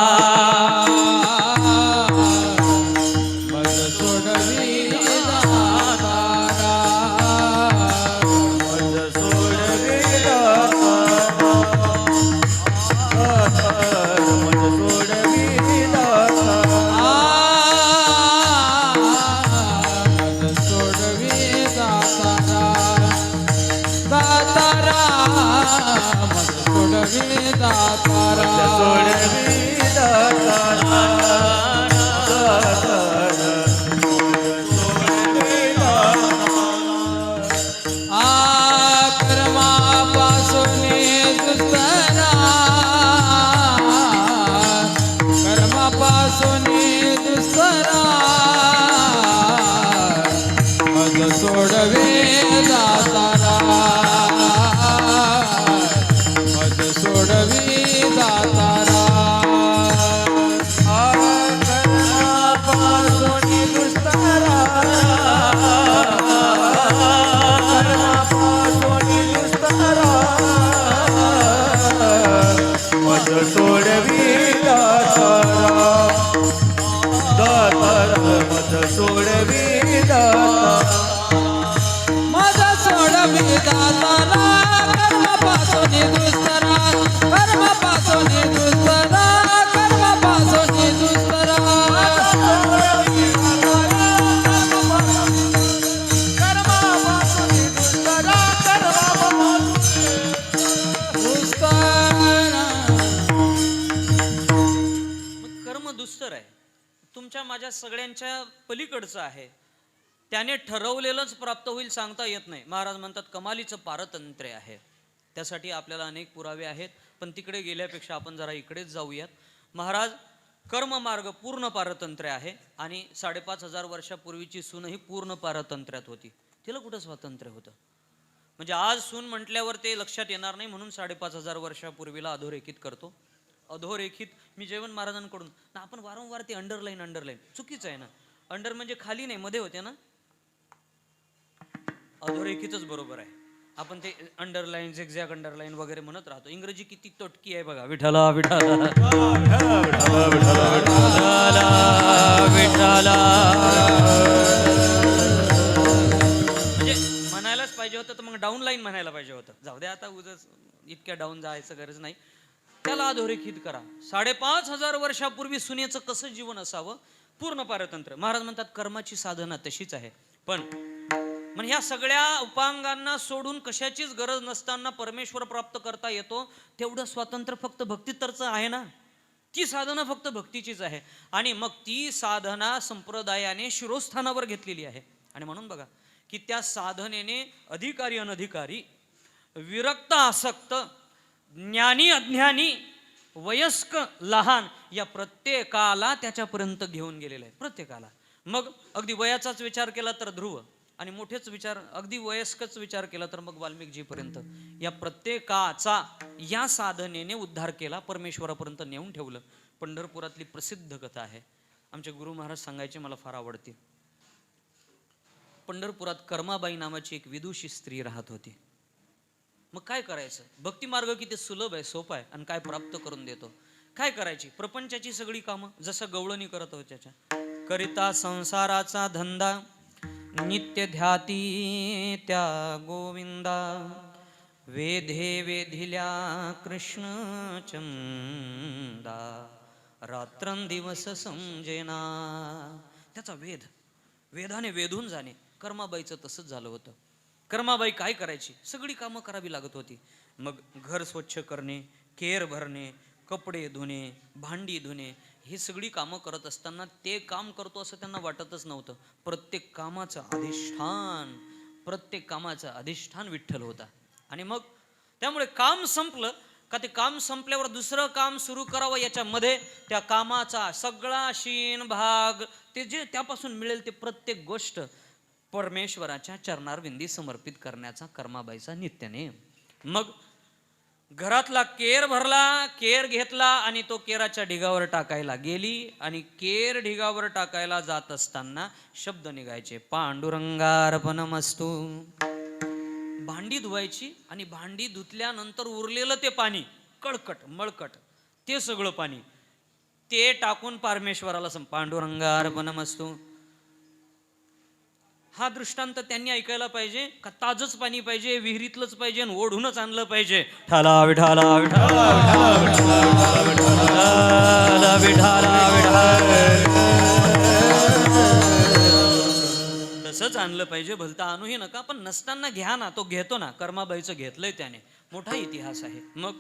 सोडवी दातारा. सोडविला दातारा मज सोडविला माझा सोडवी दातारा कर्मापासून दुस्तरा कर्मापासून दुस्तरा कर्मापासून दुस्तरा मग कर्म दुस्तर आहे, तुमच्या माझ्या सगळ्यांच्या पलीकडचं आहे. त्याने ठरवलेलंच प्राप्त होईल सांगता येत नाही. महाराज म्हणतात कमालीचं पारतंत्र्य आहे. त्यासाठी आपल्याला अनेक पुरावे आहेत, पण तिकडे गेल्यापेक्षा आपण जरा इकडेच जाऊयात. महाराज कर्ममार्ग पूर्ण पारतंत्र्य आहे आणि 5,500 वर्षापूर्वीची सूनही पूर्ण पारतंत्र्यात होती. तिला कुठं स्वातंत्र्य होतं? म्हणजे आज सून म्हटल्यावर ते लक्षात येणार नाही म्हणून 5,500 वर्षापूर्वीला अधोरेखित करतो. अधोरेखित मी जयवंत महाराजांकडून ना आपण वारंवार ते अंडरलाईन चुकीचं आहे ना. अंडर म्हणजे खाली नाही, मध्ये होते ना. अधोरेखितच बरोबर आहे. आपण ते अंडरलाईन झिगझॅग अंडरलाईन वगैरे म्हणत राहतो. इंग्रजी किती तोटकी आहे बघा. विठाला विठाला विठाला म्हणजे म्हणायलाच पाहिजे होतं तर मग डाऊन लाईन म्हणायला पाहिजे होतं. जाऊ दे आता, उगाच इतक्या डाऊन जायचं गरज नाही. त्याला अधोरेखित करा. 5,500 वर्षापूर्वी सुनेचं कसं जीवन असावं, पूर्ण पारतंत्र्य. महाराज म्हणतात कर्माची साधना तशीच आहे, पण ह्या सगळ्या उपांगांना सोडून कशाचीच गरज नसताना परमेश्वर प्राप्त करता येतो. तेवढं स्वातंत्र्य फक्त भक्तीतरचं आहे ना. ती साधना फक्त भक्तीचीच आहे आणि मग ती साधना संप्रदायाने शिरोस्थानावर घेतलेली आहे. आणि म्हणून बघा की त्या साधनेने अधिकारी अनधिकारी, विरक्त आसक्त, ज्ञानी अज्ञानी, वयस्क लहान या प्रत्येकाला त्याच्यापर्यंत घेऊन गेलेलं आहे. प्रत्येकाला. मग अगदी वयाचाच विचार केला तर ध्रुव, आणि मोठेच विचार अगदी वयस्कच विचार केला तर मग वाल्मिकजीपर्यंत. या प्रत्येकाचा या साधनेने उद्धार केला, परमेश्वरापर्यंत नेऊन ठेवलं. पंढरपुरातली प्रसिद्ध कथा आहे. आमचे गुरु महाराज सांगायचे, मला फार आवडते. पंढरपुरात कर्माबाई नावाची एक विदुषी स्त्री राहत होती. मग काय करायचं? भक्ती मार्ग किती सुलभ आहे, सोपा आहे आणि काय प्राप्त करून देतो. काय करायची? प्रपंचाची सगळी कामं जसं गवळणी करत होत्या त्याच्या करिता संसाराचा धंदा नित्य ध्याती त्या गोविंदा वेधे वेधिल्या कृष्ण चंदा रात्रंदिवस समजेना. त्याचा वेधाने वेधून जाणे. कर्माबाईचं तसंच झालं होतं. कर्माबाई काय करायची? सगळी कामं करावी लागत होती. मग घर स्वच्छ करणे, केर भरणे, कपडे धुणे, भांडी धुणे, ही सगळी कामं करत असताना ते काम करतो असं त्यांना वाटतच नव्हतं. प्रत्येक कामाचं अधिष्ठान विठ्ठल होता. आणि मग त्यामुळे काम संपलं का ते काम संपल्यावर दुसरं काम सुरू करावं, याच्यामध्ये त्या कामाचा सगळा शीन भाग, ते जे त्यापासून मिळेल ते प्रत्येक गोष्ट परमेश्वराच्या चरणारविंदी समर्पित करण्याचा कर्माबाईचा नित्यनेम. मग घरातला केर भरला, केर घेतला आणि तो केराच्या ढिगावर टाकायला गेली. आणि केर ढिगावर टाकायला जात असताना शब्द निघायचे, पांडुरंगार्पणमस्तु. भांडी धुवायची आणि भांडी धुतल्यानंतर उरलेलं ते पाणी, कळकट मळकट ते सगळं पाणी ते टाकून परमेश्वराला पांडुरंगार्पणमस्तु. हा दृष्टांत त्यांनी ऐकायला पाहिजे का ताजच पाणी पाहिजे, विहिरीतलंच पाहिजे आणि ओढूनच आणलं पाहिजे? ठाला विठाला विठाला विठाला विठाला तसंच आणलं पाहिजे. भलता आणूही नका, पण नसताना घ्या ना. तो घेतो ना. कर्माबाईचं घेतलंय त्याने. मोठा इतिहास आहे. मग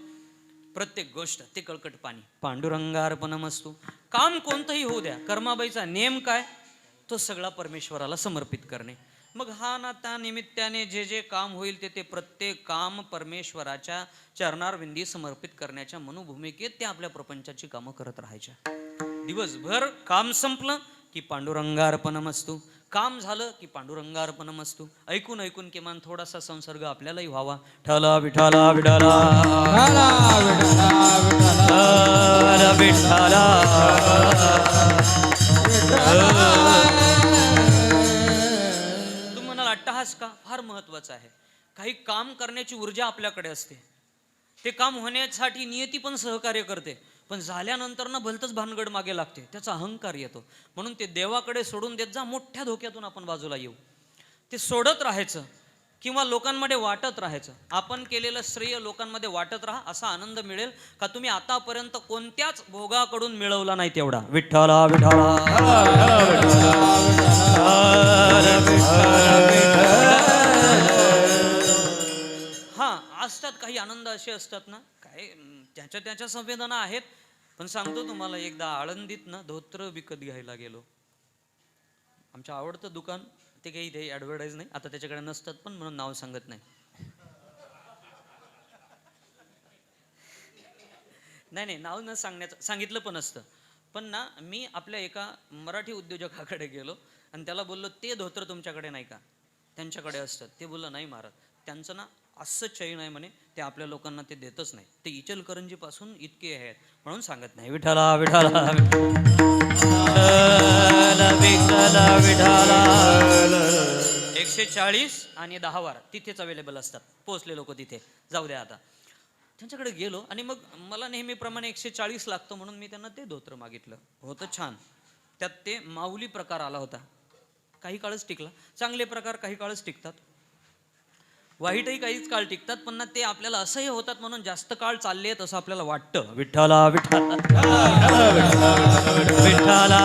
प्रत्येक गोष्ट ते कळकट पाणी, पांडुरंगार्पणमस्तु. काम कोणतंही होऊ द्या, कर्माबाईचा नेम काय? तो सगळा परमेश्वराला समर्पित करणे. मग हा ना त्या निमित्ताने जे जे काम होईल ते प्रत्येक काम परमेश्वराच्या चरणारविंदी समर्पित करण्याच्या मनोभूमिकेत त्या आपल्या प्रपंचाची कामं करत राहायच्या. दिवसभर काम संपलं की पांडुरंगार्पणमस्तु, काम झालं की पांडुरंगार्पणमस्तु. ऐकून ऐकून किमान थोडासा संसर्ग आपल्यालाही व्हावा. ठाला विठाला विठाला विठाला. तुम्ही म्हणाल अट्टहास का? फार महत्वाचा आहे. काही काम करण्याची ऊर्जा आपल्याकडे असते. ते काम होण्यासाठी नियती पण सहकार्य करते, पण झाल्यानंतर ना भलतंच भानगड मागे लागते, त्याचा अहंकार येतो. म्हणून ते देवाकडे सोडून देत जा, मोठ्या धोक्यातून आपण बाजूला येऊ. ते सोडत राहायचं किंवा लोकांमध्ये वाटत राहायचं. आपण केलेलं श्रेय लोकांमध्ये वाटत राहा, असा आनंद मिळेल का तुम्ही आतापर्यंत कोणत्याच भोगाकडून मिळवला नाही तेवढा. विठ्ठला विठ्ठला हा असतात काही आनंद असे असतात ना, काय त्याच्या संवेदना आहेत. पण सांगतो तुम्हाला, एकदा आळंदीत ना धोत्र विकत घ्यायला गेलो. आमचं आवडतं दुकान, ते काही इथे ॲडव्हर्टाईज नाही, आता त्याच्याकडे नसतात पण म्हणून नाव सांगत नाही. नाही नाव न सांगण्याचं सांगितलं पण असतं. पण ना मी आपल्या एका मराठी उद्योजकाकडे गेलो आणि त्याला बोललो, ते धोत्र तुमच्याकडे नाही का, त्यांच्याकडे असतं. ते बोललं नाही महाराज, त्यांचं ना असं चैन आहे म्हणे, ते आपल्या लोकांना ते देतच नाही, ते इचलकरंजीपासून इतके आहेत म्हणून सांगत नाही. विठ्ठला विठ्ठला विठ्ठला विठ्ठला 140 आणि 10 वार तिथेच अवेलेबल असतात. पोचले लोक तिथे, जाऊ द्या. आता त्यांच्याकडे गेलो आणि मग मला नेहमीप्रमाणे 140 लागतं म्हणून मी त्यांना ते धोत्र मागितलं. होतं छान, त्यात ते माऊली प्रकार आला होता. काही काळच टिकला. चांगले प्रकार काही काळच टिकतात, वाईटही काहीच काळ टिकतात, पण ना ते आपल्याला असह्य होतात म्हणून जास्त काळ चालले आहेत असं आपल्याला वाटतं. विठ्ठला विठ्ठला विठ्ठला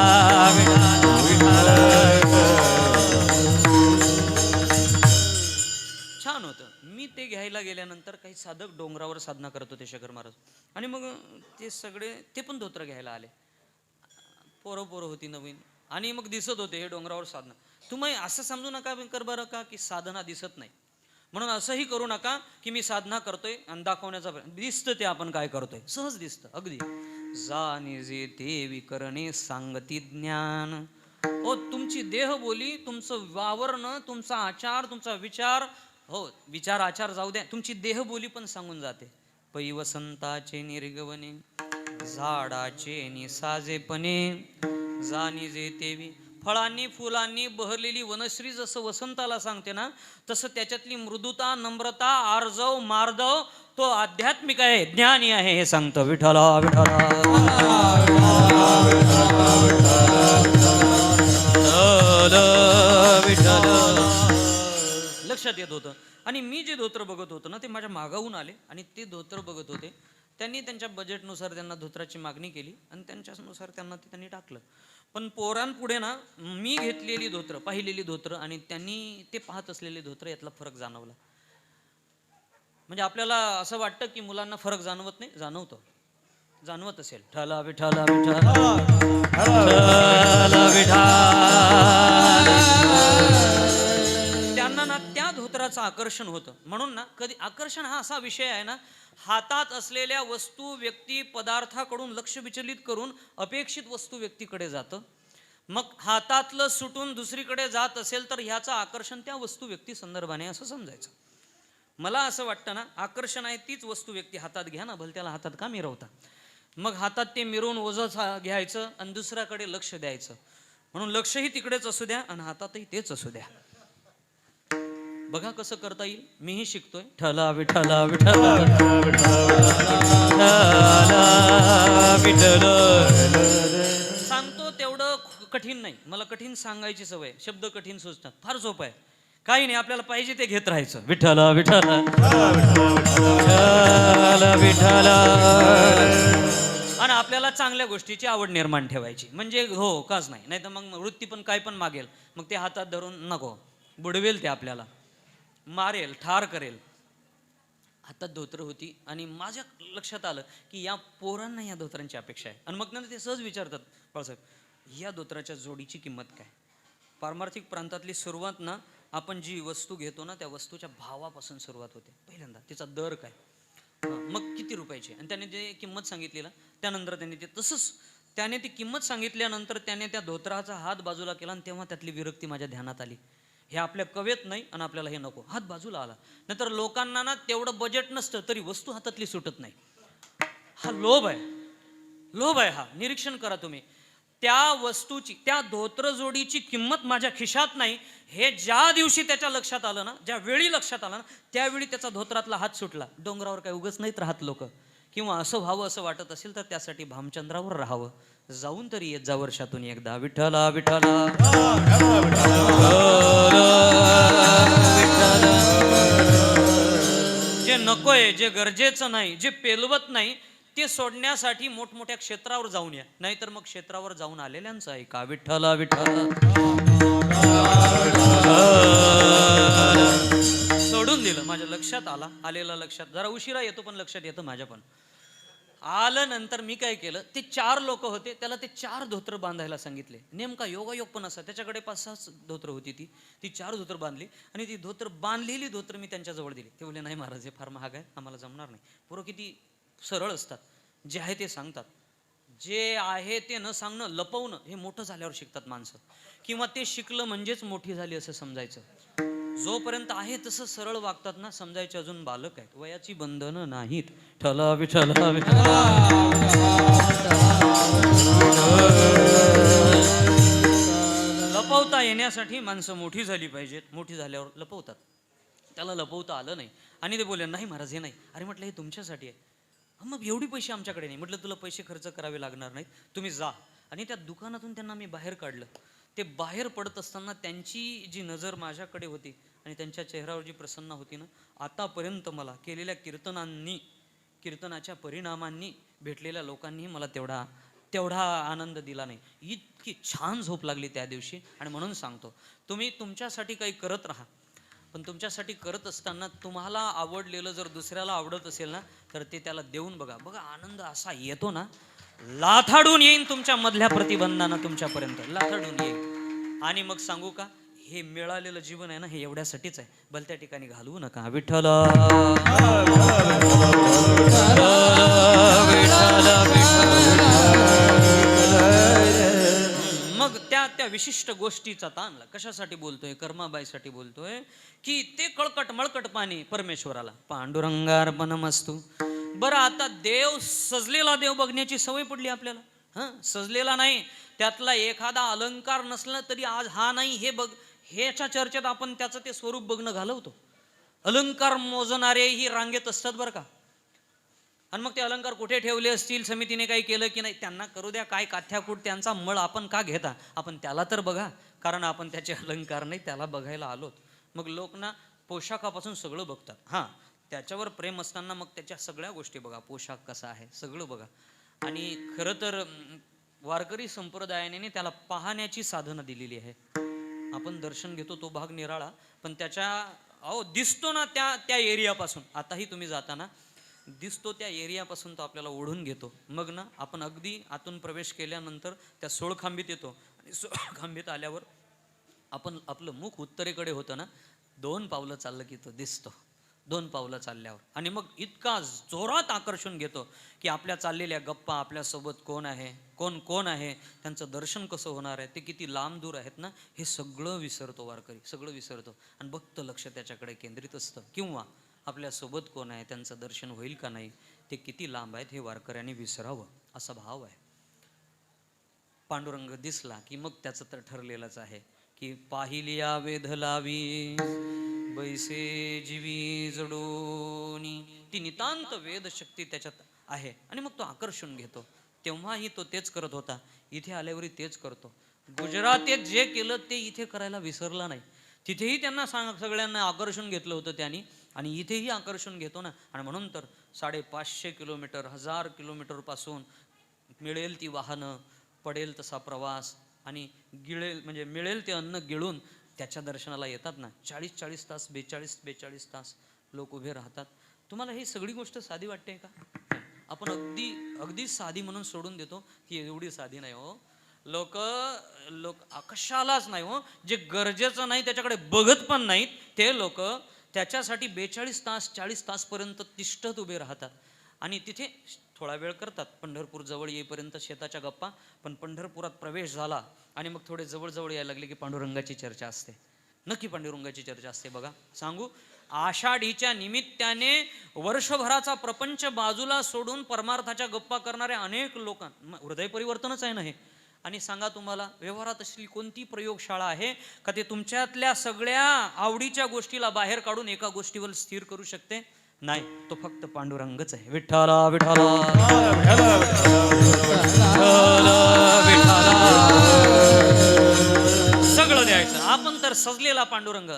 छान होतं. मी ते घ्यायला गेल्यानंतर काही साधक डोंगरावर साधना करत होते, शेखर महाराज, आणि मग ते सगळे ते पण धोत्र घ्यायला आले. पोरं होती नवीन, आणि मग दिसत होते हे डोंगरावर साधना. तुम्ही असं समजू नका कर बरं का की साधना दिसत नाही, म्हणून असंही करू नका की मी साधना करतोय आणि दाखवण्याचा दिसतं. ते आपण काय करतोय सहज दिसतं अगदी. जाणे जे देवी करणे सांगती ज्ञान. हो, तुमची देहबोली, तुमचं वावरणं, तुमचा आचार, तुमचा विचार, हो विचार आचार जाऊ द्या, तुमची देहबोली पण सांगून जाते. पै वसंताचे निर्गवने, झाडाचे निसाजेपणे, जाणी जे तेवी. फळांनी फुलांनी बहरलेली वनश्री जसं वसंताला सांगते ना, तसं त्याच्यातली मृदुता, नम्रता, आर्जव, मार्दव, तो आध्यात्मिक आहे, ज्ञानी आहे हे सांगतो. विठ्ठला विठ्ठला लक्षात येत होतं. आणि मी जे धोत्र बघत होतो ना, ते माझ्या मागाहून आले आणि ते धोत्र बघत होते. त्यांनी त्यांच्या बजेटनुसार त्यांना धोत्राची मागणी केली आणि त्यांच्यानुसार त्यांना ते त्यांनी टाकलं. पण पोरांपुढे ना मी घेतलेली धोत्र, पाहिलेली धोत्र आणि त्यांनी ते पाहत असलेले धोत्र, यातला फरक जाणवला. म्हणजे आपल्याला असं वाटतं की मुलांना फरक जाणवत नाही, जाणवत असेल. ठला विठला विठला त्यांना ना त्या धोत्राचं आकर्षण होतं. म्हणून ना कधी आकर्षण हा असा विषय आहे ना, हातात असलेल्या वस्तू, व्यक्ती, पदार्थाकडून लक्ष विचलित करून अपेक्षित वस्तू व्यक्तीकडे जातं. मग हातातलं सुटून दुसरीकडे जात असेल तर ह्याचं आकर्षण त्या वस्तू व्यक्ती संदर्भाने असं समजायचं. मला असं वाटतं ना, आकर्षण आहे तीच वस्तू व्यक्ती हातात घ्या ना, भलत्याला हातात का मिरवता. मग हातात ते मिरवून ओझं घ्यायचं आणि दुसऱ्याकडे लक्ष द्यायचं. म्हणून लक्षही तिकडेच असू द्या आणि हातातही तेच असू द्या. बघा कसं करता येईल, मीही शिकतोय. ठला विठला विठला सांगतो तेवढं कठीण नाही. मला कठीण सांगायची सवय, शब्द कठीण सुचतात, फार सोपं आहे. काही नाही, आपल्याला पाहिजे ते घेत राहायचं. विठला विठला विठला आणि आपल्याला चांगल्या गोष्टीची आवड निर्माण ठेवायची. म्हणजे हो काच नाही, नाही तर मग वृत्ती पण काय पण मागेल, मग ते हातात धरून नको, बुडवेल ते आपल्याला, मारेल, ठार करेल. हातात धोत्र होती आणि माझ्या लक्षात आलं की या पोरांना या धोत्रांची अपेक्षा आहे. आणि मग नंतर ते सहज विचारतात, बाळासाहेब या धोत्राच्या जोडीची किंमत काय. पारमार्थिक प्रांतातली सुरुवात ना, आपण जी वस्तू घेतो ना त्या वस्तूच्या भावापासून सुरुवात होते. पहिल्यांदा तिचा दर काय, मग किती रुपयाची, आणि त्याने जे किंमत सांगितली ना, त्यानंतर त्यांनी ते तसंच त्याने ती किंमत सांगितल्यानंतर त्याने त्या धोत्राचा हात बाजूला केला आणि तेव्हा त्यातली विरक्ती माझ्या ध्यानात आली. हे आपल्या कवेत नाही आणि आपल्याला हे नको. हात बाजूला आला. नंतर लोकांना ना तेवढं बजेट नसतं तरी वस्तू हातातली सुटत नाही. हा लोभ आहे, लोभ आहे. हा निरीक्षण करा तुम्ही. त्या वस्तूची, त्या धोत्र जोडीची किंमत माझ्या खिशात नाही, हे ज्या दिवशी त्याच्या लक्षात आलं ना, ज्या वेळी लक्षात आलं ना, त्यावेळी त्याचा धोत्रातला हात सुटला. डोंगरावर काही उगच नाहीत राहत लोक, किंवा असं व्हावं असं वाटत असेल तर त्यासाठी भामचंद्रावर राहावं. जाऊन तरी येत जा वर्षातून एकदा. विठ्ठला विठ्ठला जे नकोय, जे गरजेचं नाही, जे पेलवत नाही, ते सोडण्यासाठी मोठमोठ्या क्षेत्रावर जाऊन या. नाहीतर मग क्षेत्रावर जाऊन आलेल्यांचं आहे का. विठ्ठला विठ्ठला सोडून दिलं. माझ्या लक्षात आलेलं लक्षात जरा उशिरा येतो पण लक्षात येतं माझ्या पण. आलं नंतर मी काय केलं, ते 4 लोक होते, त्याला ते 4 धोत्र बांधायला सांगितले. नेमका योगायोग पण असा, त्याच्याकडे 5-6 धोत्र होती. ती 4 धोत्र बांधली आणि ती धोत्र बांधलेली धोत्र मी त्यांच्याजवळ दिली. ते बोलले नाही महाराज, हे फार महाग आहे, आम्हाला जमणार नाही. पोरं किती सरळ असतात, जे आहे ते सांगतात. जे आहे ते न सांगणं, लपवणं, हे मोठं झाल्यावर शिकतात माणसं, किंवा ते शिकलं म्हणजेच मोठी झाली असं समजायचं. जोपर्यंत आहे तसं सरळ वागतात ना, समजायचे अजून बालक आहेत, वयाची बंधनं नाहीत. ठला विठला लपवता येण्यासाठी माणसं मोठी झाली पाहिजेत. मोठी झाल्यावर लपवतात. त्याला लपवता आलं नाही आणि ते बोलले नाही महाराज हे नाही. अरे म्हटलं हे तुमच्यासाठी आहे. मग एवढी पैसे आमच्याकडे नाही. म्हटलं तुला पैसे खर्च करावे लागणार नाहीत, तुम्ही जा. आणि त्या दुकानातून त्यांना मी बाहेर काढलं. ते बाहेर पडत असताना त्यांची जी नजर माझ्याकडे होती आणि त्यांच्या चेहऱ्यावर जी प्रसन्न होती ना, आतापर्यंत मला केलेल्या कीर्तनाच्या परिणामांनी भेटलेल्या लोकांनी मला तेवढा आनंद दिला नाही. इतकी छान झोप लागली त्या दिवशी. आणि म्हणून सांगतो, तुम्ही तुमच्यासाठी काही करत राहा, पण तुमच्यासाठी करत असताना तुम्हाला आवडलेलं जर दुसऱ्याला आवडत असेल ना, तर ते त्याला देऊन बघा. आनंद असा येतो ना, लाथाडून येईन तुमच्या मधल्या प्रतिबंधानं तुमच्यापर्यंत लाथाडून येईल. आणि मग सांगू का, हे मिळालेलं जीवन आहे ना, हे एवढ्यासाठीच आहे. भलत्या ठिकाणी घालवू नका. विठ्ठल मग त्या विशिष्ट गोष्टीचा ताणला. कशासाठी बोलतोय, कर्माबाईसाठी बोलतोय, की ते कळकट मळकट पाणी परमेश्वराला पांडुरंगार्पणमस्तु. बरं, आता देव, सजलेला देव बघण्याची सवय पडली आपल्याला. सजलेला नाही, त्यातला एखादा अलंकार नसला तरी आज हा नाही हे बघ, ह्याच्या चर्चेत आपण त्याचं ते स्वरूप बघणं घालवतो. अलंकार मोजणारे ही रांगेत असतात बरं का. आणि मग ते अलंकार कुठे ठेवले असतील, समितीने काही केलं की नाही, त्यांना करू द्या. काय काथ्याकूट, त्यांचा मळ आपण का घेता. आपण त्याला तर बघा, कारण आपण त्याचे अलंकार नाही त्याला बघायला आलोत. मग लोक ना पोशाखापासून सगळं बघतात. त्याच्यावर प्रेम असताना मग त्याच्या सगळ्या गोष्टी बघा, पोशाख कसा आहे सगळं बघा. आणि खरं तर वारकरी संप्रदायाने त्याला पाहण्याची साधना दिलेली आहे. आपण दर्शन घेतो तो भाग निराळा, पण त्याच्या दिसतो ना त्या एरियापासून, आताही तुम्ही जाताना दिसतो त्या एरियापासून तो आपल्याला ओढून घेतो. मग ना आपण अगदी आतून प्रवेश केल्यानंतर त्या सोळखांबीत येतो. आणि सोळखांबीत आल्यावर आपलं मुख उत्तरेकडे होतं ना, 2 पावलं चाललं की तो दिसतो. 2 पावलं चालल्यावर आणि मग इतका जोरात आकर्षण घेतो की आपल्या चाललेल्या गप्पा, आपल्यासोबत कोण आहे, कोण आहे, त्यांचं दर्शन कसं होणार आहे, ते किती लांब दूर आहेत ना, हे सगळं विसरतो वारकरी, सगळं विसरतो. आणि भक्त लक्ष त्याच्याकडे केंद्रित असतं. किंवा आपल्यासोबत कोण आहे, त्यांचं दर्शन होईल का नाही, ते किती लांब आहेत, हे वारकऱ्यांनी विसरावं, असा भाव आहे. पांडुरंग दिसला की मग त्याचं तर ठरलेलंच आहे की पाहिलिया वेध लावी बैसे जीवी जडोनी. ती नितांत वेद शक्ती त्याच्यात आहे. आणि मग तो आकर्षण घेतो. तेव्हाही तो तेच करत होता, इथे आल्यावरही तेच करतो. गुजरातेत जे केलं ते इथे करायला विसरला नाही. तिथेही त्यांना सगळ्यांना आकर्षण घेतलं होतं त्यांनी, आणि इथेही आकर्षण घेतो ना. आणि म्हणून तर 550 किलोमीटर, 1000 किलोमीटर पासून मिळेल ती वाहनं, पडेल तसा प्रवास, आणि मिळेल ते अन्न गिळून त्याच्या दर्शनाला येतात ना. 40-40 तास, 42 तास लोक उभे राहतात. तुम्हाला ही सगळी गोष्ट साधी वाटते का? आपण अगदी साधी म्हणून सोडून देतो की एवढी साधी नाही हो. लोक कशालाच नाही हो, जे गरजेचं नाही त्याच्याकडे बघत पण नाहीत, ते लोक त्याच्यासाठी 42 तास 40 तासपर्यंत तिष्ठत उभे राहतात. आणि तिथे थोडा वेळ करतात, पंढरपूर जवळ येईपर्यंत शेताच्या गप्पा. पण पंढरपुरात प्रवेश झाला आणि मग थोडे जवळ यायला लागले की पांडुरंगाची चर्चा असते. नक्की पांडुरंगाची चर्चा असते. बघा सांगू, आषाढीच्या निमित्ताने वर्षभराचा प्रपंच बाजूला सोडून परमार्थाच्या गप्पा करणाऱ्या अनेक लोकांना हृदय परिवर्तनच आहे ना हे. आणि सांगा तुम्हाला व्यवहारात असली कोणती प्रयोगशाळा आहे का ते तुमच्यातल्या सगळ्या आवडीच्या गोष्टीला बाहेर काढून एका गोष्टीवर स्थिर करू शकते? नाही, तो फक्त पांडुरंगच आहे. विठ्ठला विठ्ठला सगळं द्यायचं. आपण तर सजलेला पांडुरंग.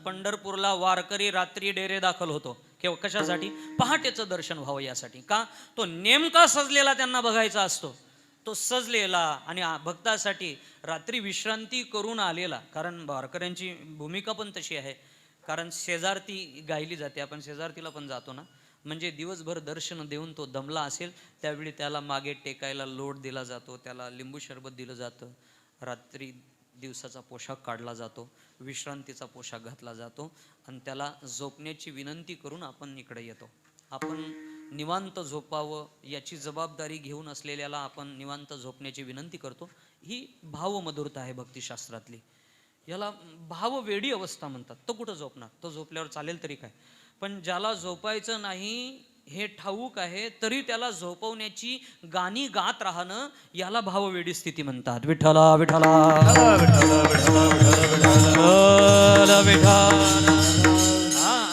पंढरपूरला वारकरी रात्री डेरे दाखल होतो केव्हा? कशासाठी? पहाटेचं दर्शन व्हावं यासाठी. का? तो नेमका सजलेला त्यांना बघायचा असतो. तो सजलेला आणि भक्तासाठी रात्री विश्रांती करून आलेला. कारण वारकऱ्यांची भूमिका पण तशी आहे. कारण शेजारती गायली जाते, आपण शेजारतीला पण जातो ना. म्हणजे दिवसभर दर्शन देऊन तो दमला असेल त्यावेळी त्याला मागे टेकायला लोट दिला जातो, त्याला लिंबू सरबत दिलं जातं, रात्री दिवसाचा पोशाख काढला जातो, विश्रांतीचा पोशाख घातला जातो आणि त्याला झोपण्याची विनंती करून आपण इकडे येतो. आपण निवांत झोपावं याची जबाबदारी घेऊन असलेल्याला आपण निवांत झोपण्याची विनंती करतो. ही भावमधुरता आहे भक्तिशास्त्रातली. याला भाववेडी अवस्था म्हणतात. तो कुठं झोपणार? तो झोपल्यावर चालेल तरी काय. पण ज्याला झोपायचं नाही हे ठाऊक आहे तरी त्याला झोपवण्याची गाणी गात राहणं याला भाववेडी स्थिती म्हणतात. विठ्ठला विठ्ठला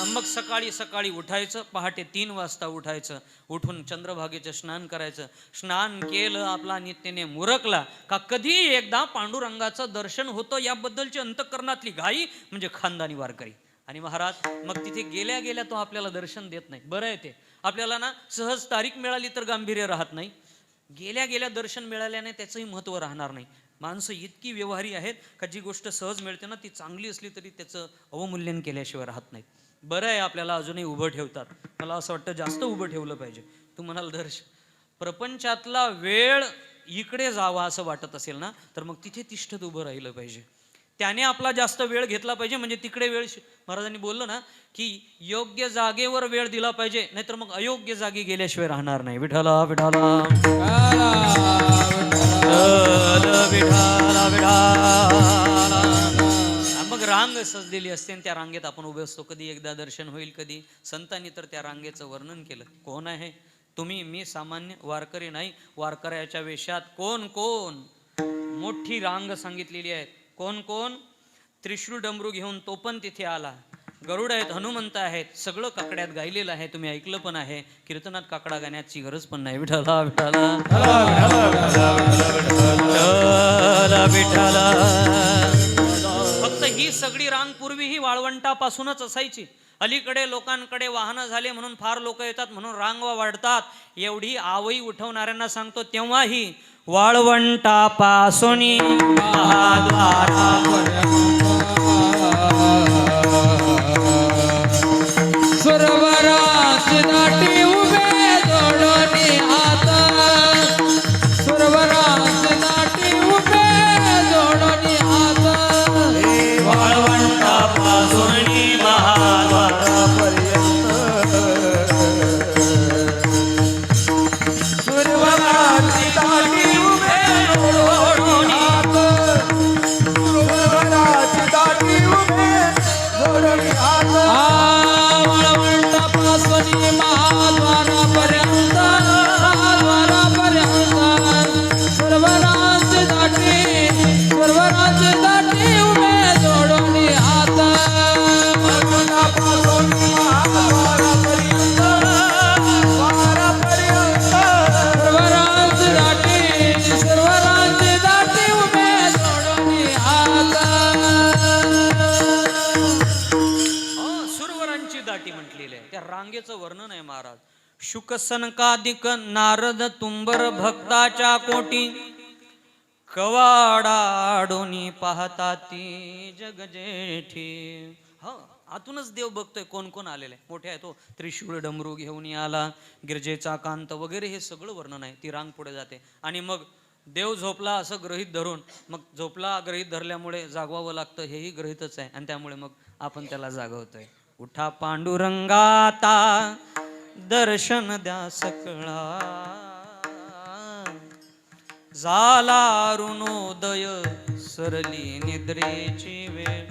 मग सकाळी सकाळी उठायचं, पहाटे 3 वाजता उठायचं, उठून चंद्रभागेचं स्नान करायचं. स्नान केलं, आपला नित्यनेम उरकला का कधी एकदा पांडुरंगाचं दर्शन होतं याबद्दलची अंतःकरणातली घाई म्हणजे खानदानी वारकरी. आणि महाराज मग तिथे गेल्या गेल्या तो आपल्याला दर्शन देत नाही. बरं आहे ते. आपल्याला ना सहज तारीख मिळाली तर गांभीर्य राहत नाही, गेल्या गेल्या दर्शन मिळाल्याने त्याचंही महत्त्व राहणार नाही. माणसं इतकी व्यवहारी आहेत का जी गोष्ट सहज मिळते ना ती चांगली असली तरी त्याचं अवमूल्यन केल्याशिवाय राहत नाहीत. बरं आहे आपल्याला अजूनही उभं ठेवतात. मला असं वाटतं जास्त उभं ठेवलं पाहिजे. तुम्हाला दर्शन प्रपंचातला वेळ इकडे जावा असं वाटत असेल ना तर मग तिथे तिष्ठत उभं राहिलं पाहिजे. त्याने आपला जास्त वेळ घेतला पाहिजे म्हणजे तिकडे वेळ. महाराजांनी बोललं ना की योग्य जागेवर वेळ दिला पाहिजे, नाहीतर मग अयोग्य जागी गेल्याशिवाय राहणार नाही. विठ्ठला विठ्ठला मग रांग सजलेली असते आणि त्या रांगेत आपण उभे असतो. कधी एकदा दर्शन होईल, कधी. संतांनी तर त्या रांगेचं वर्णन केलं. कोण आहे तुम्ही? मी सामान्य वारकरी नाही, वारकऱ्याच्या वेशात कोण कोण मोठी रांग सांगितलेली आहे. कोण कोण? त्रिशूळ डमरू घेऊन तो पण तिथे आला. गरुड आहेत, हनुमंत आहेत, सगळं काकड्यात गायलेलं आहे. तुम्ही ऐकलं पण आहे. कीर्तनात काकडा गाण्याची गरज पण नाही. विठ्ठला विठ्ठला विठ्ठला. फक्त ही सगळी रांग पूर्वी ही वाळवंटापासूनच असायची. अलीकडे लोकांकडे वाहनं झाले म्हणून फार लोक येतात म्हणून रांग वाढतात. एवढी आवई उठवणाऱ्यांना सांगतो तेव्हाही वाळवंटापासून सुरवराची दाटी उभे जोडोनी हात, सुरवराची दाटी उभे जोडोनी हात, वाळवंटापासून महाद्वारापर्यंत सुरवराची दाटी उभे जोडोनी हात, सुरवराची दाटी उभे जोडोनी हात. वाळवंटापासून महाद्वारापर्यंत, महाद्वारापर्यंत सुरवराची दाटी उभे जोडोनी हात, वाळवंटापासून महाद्वारापर्यंत द्वारापर्यंत सुरवराची दाटी उभे जोडोनी हात. सुरवरांची दाटी म्हटलेली आहे. त्या रांगेचं वर्णन आहे महाराज. शुक सनकादिक नारद तुंबर भक्ताच्या कोटी, कवाडाडोनी पाहता ती जग जेठी. आतूनच देव बघतोय कोण कोण आलेलं आहे. मोठे आहे तो त्रिशूळ डमरू घेऊन आला, गिरजेचा कांत वगैरे हे सगळं वर्णन आहे. ती रांग पुढे जाते आणि मग देव झोपला असं गृहीत धरून, मग झोपला गृहीत धरल्यामुळे जागवावं लागतं हेही गृहीतच आहे आणि त्यामुळे मग आपण त्याला जागवतोय. उठा पांडुरंगाता दर्शन द्या सकळा, झाला अरुणोदय सरली निद्रेची वेळ.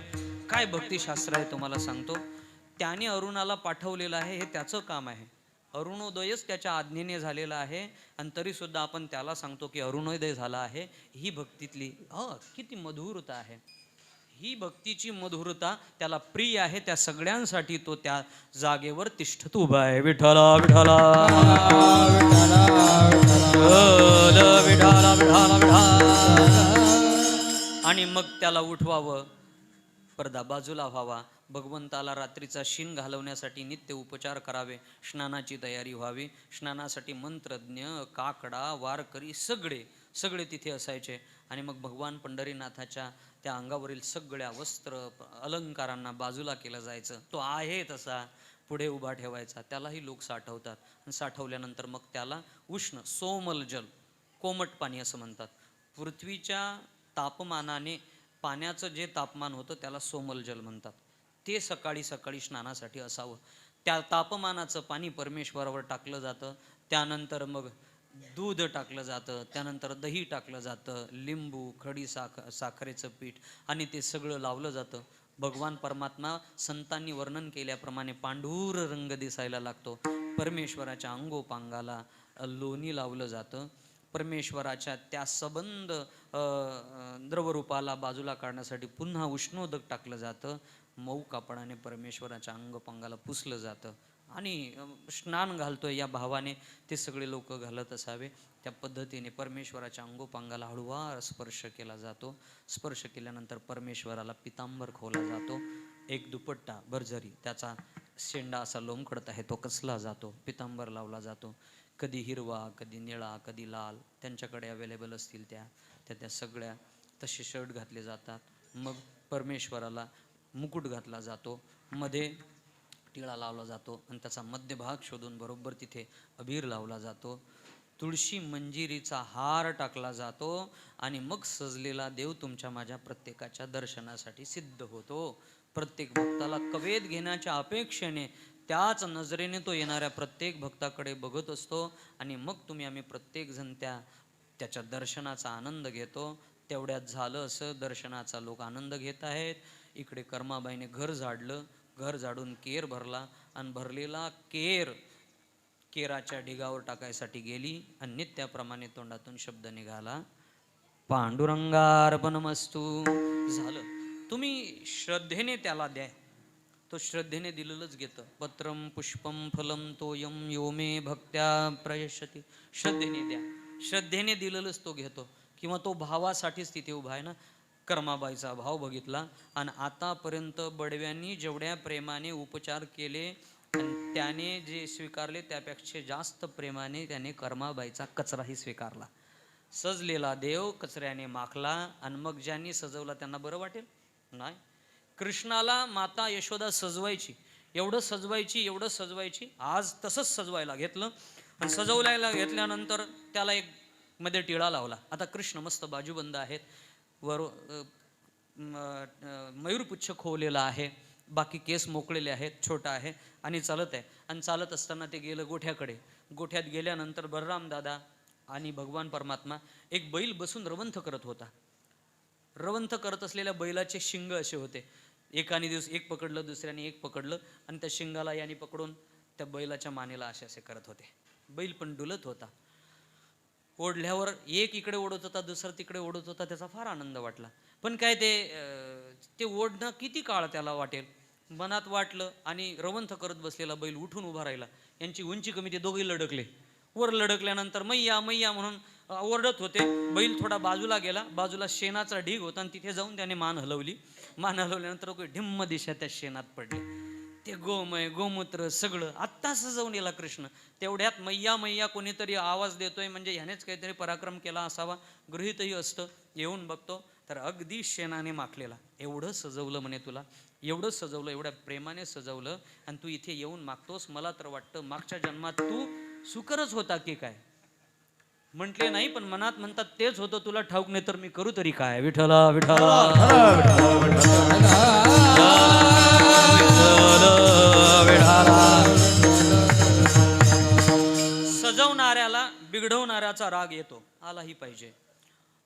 काय भक्तिशास्त्र आहे तुम्हाला सांगतो. त्याने अरुणाला पाठवलेलं आहे, हे त्याचं काम आहे. अरुणोदयच त्याच्या आज्ञेने झालेला आहे आणि तरी सुद्धा आपण त्याला सांगतो की अरुणोदय झाला आहे. ही भक्तीतली किती मधुरता आहे. ही भक्तीची मधुरता त्याला प्रिय आहे. त्या सगळ्यांसाठी तो त्या जागेवर तिष्ठत उभा आहे. विठ्ठला विठ्ठला विठ्ठला विठ्ठला विठ्ठला. आणि मग त्याला उठवावं, पडदा बाजूला व्हावा, भगवंताला रात्रीचा शीन घालवण्यासाठी नित्य उपचार करावे, स्नानाची तयारी व्हावी. स्नानासाठी मंत्रज्ञ, काकडा, वारकरी सगळे तिथे असायचे. आणि मग भगवान पंढरीनाथाच्या त्या अंगावरील सगळ्या वस्त्र अलंकारांना बाजूला केलं जायचं. तो आहे तसा पुढे उभा ठेवायचा. त्यालाही लोक साठवतात आणि साठवल्यानंतर मग त्याला उष्ण सोमल जल, कोमट पाणी असं म्हणतात. पृथ्वीच्या तापमानाने पाण्याचं जे तापमान होतं त्याला सोमल जल म्हणतात. ते सकाळी सकाळी स्नानासाठी असावं. त्या तापमानाचं पाणी परमेश्वरावर टाकलं जातं. त्यानंतर मग दूध टाकलं जातं, त्यानंतर दही टाकलं जातं, लिंबू, खडी साखरेचं पीठ आणि ते सगळं लावलं जातं. भगवान परमात्मा संतांनी वर्णन केल्याप्रमाणे पांढूर रंग दिसायला लागतो. परमेश्वराच्या अंगोपांगाला लोणी लावलं जातं. परमेश्वराच्या त्या सबंध द्रवरूपाला बाजूला काढण्यासाठी पुन्हा उष्णोदक टाकलं जातं. मऊ कापडाने परमेश्वराच्या अंगपांगाला पुसलं जातं आणि स्नान घालतोय या भावाने ते सगळे लोक घालत असावे. त्या पद्धतीने परमेश्वराच्या अंगोपांगाला हळूवार स्पर्श केला जातो. स्पर्श केल्यानंतर परमेश्वराला पितांबर खोवला जातो. एक दुपट्टा भरजरी त्याचा शेंडा असा लोंबकळत आहे तो कसला जातो. पितांबर लावला जातो. कधी हिरवा, कधी निळा, कधी लाल, त्यांच्याकडे अवेलेबल असतील त्या सगळ्या तसे शर्ट घातले जातात. मग परमेश्वराला मुकुट घातला जातो. मध्ये टिळा लावला जातो आणि त्याचा मध्यभाग शोधून बरोबर तिथे अबीर लावला जातो. तुळशी मंजिरीचा हार टाकला जातो आणि मग सजलेला देव तुमच्या माझ्या प्रत्येकाच्या दर्शनासाठी सिद्ध होतो. प्रत्येक भक्ताला कवेत घेण्याच्या अपेक्षेने त्याच नजरेने तो येणाऱ्या प्रत्येक भक्ताकडे बघत असतो आणि मग तुम्ही आम्ही प्रत्येकजण त्याच्या दर्शनाचा आनंद घेतो. तेवढ्यात झालं असं दर्शनाचा लोक आनंद घेत आहेत. इकडे कर्माबाईने घर झाडलं. घर झाडून केर भरला आणि भरलेला केराच्या ढिगावर टाकायसाठी गेली आणि नित्याप्रमाणे तोंडातून शब्द निघाला, पांडुरंगार्पणमस्तु. झालं. तुम्ही श्रद्धेने त्याला द्या. तो श्रद्धेने दिलेलंच घेतं. पत्रम पुष्पम फलम तोयम यो मे भक्त्या प्रयशती. श्रद्धेने द्या. श्रद्धेने दिलेलंच तो घेतो. किंवा तो भावासाठीच तिथे उभा आहे ना. कर्माबाईचा भाव बघितला आणि आतापर्यंत बडव्यांनी जेवढ्या प्रेमाने उपचार केले आणि त्याने जे स्वीकारले त्यापेक्षा जास्त प्रेमाने त्याने कर्माबाईचा कचराही स्वीकारला. सजलेला देव कचऱ्याने माखला आणि मग ज्यांनी सजवला त्यांना बरं वाटेल? नाही. कृष्णाला माता यशोदा सजवायची, एवढं सजवायची. आज तसंच सजवायला घेतलं आणि सजवल्याला घेतल्यानंतर त्याला एक मध्ये टिळा लावला. आता कृष्ण मस्त बाजूबंद आहेत, वर मयूरपुच्छ खोवलेला आहे, बाकी केस मोकळेले आहेत, छोटा आहे आणि चालत आहे. आणि चालत असताना ते गेलं गोठ्याकडे. गोठ्यात गेल्यानंतर बलराम दादा आणि भगवान परमात्मा एक बैल बसून रवंथ करत होता. रवंथ करत असलेल्या बैलाचे शिंग असे होते. एकाने एक पकडलं, दुसऱ्याने एक पकडलं आणि त्या शिंगाला याने पकडून त्या बैलाच्या मानेला असे करत होते. बैल पण डुलत होता. ओढल्यावर एक इकडे ओढत होता, दुसरा तिकडे ओढत होता. त्याचा फार आनंद वाटला. पण काय ते ओढणं किती काळ त्याला वाटेल मनात वाटलं. आणि रवंथ करत बसलेला बैल उठून उभा राहिला. यांची उंची कमी, ते दोघे लढकले. वर लढकल्यानंतर मैया मैया म्हणून ओरडत होते. बैल थोडा बाजूला गेला. बाजूला शेणाचा ढीग होता आणि तिथे जाऊन त्याने मान हलवली. मान हलवल्यानंतर ढिम्म दिशा त्या शेणात पडले. ते गोमय गोमूत्र सगळं आत्ता सजवून गेला कृष्ण. तेवढ्यात मैया मैया कोणीतरी आवाज देतोय म्हणजे ह्यानेच काहीतरी पराक्रम केला असावा, गृहीतही असतं. येऊन बघतो तर अगदी शेणाने माखलेला. एवढं सजवलं म्हणे तुला, एवढं सजवलं, एवढ्या प्रेमाने सजवलं आणि तू इथे येऊन मागतोस. मला तर वाटतं मागच्या जन्मात तू सुकरच होता की काय. म्हटले नाही, पण मनात म्हणतात तेच होतं. तुला ठाऊक नाही तर मी करू तरी काय. विठ्ठला विठ्ठला सजवणाऱ्याला बिघडवणाऱ्याचा राग येतो, आलाही पाहिजे.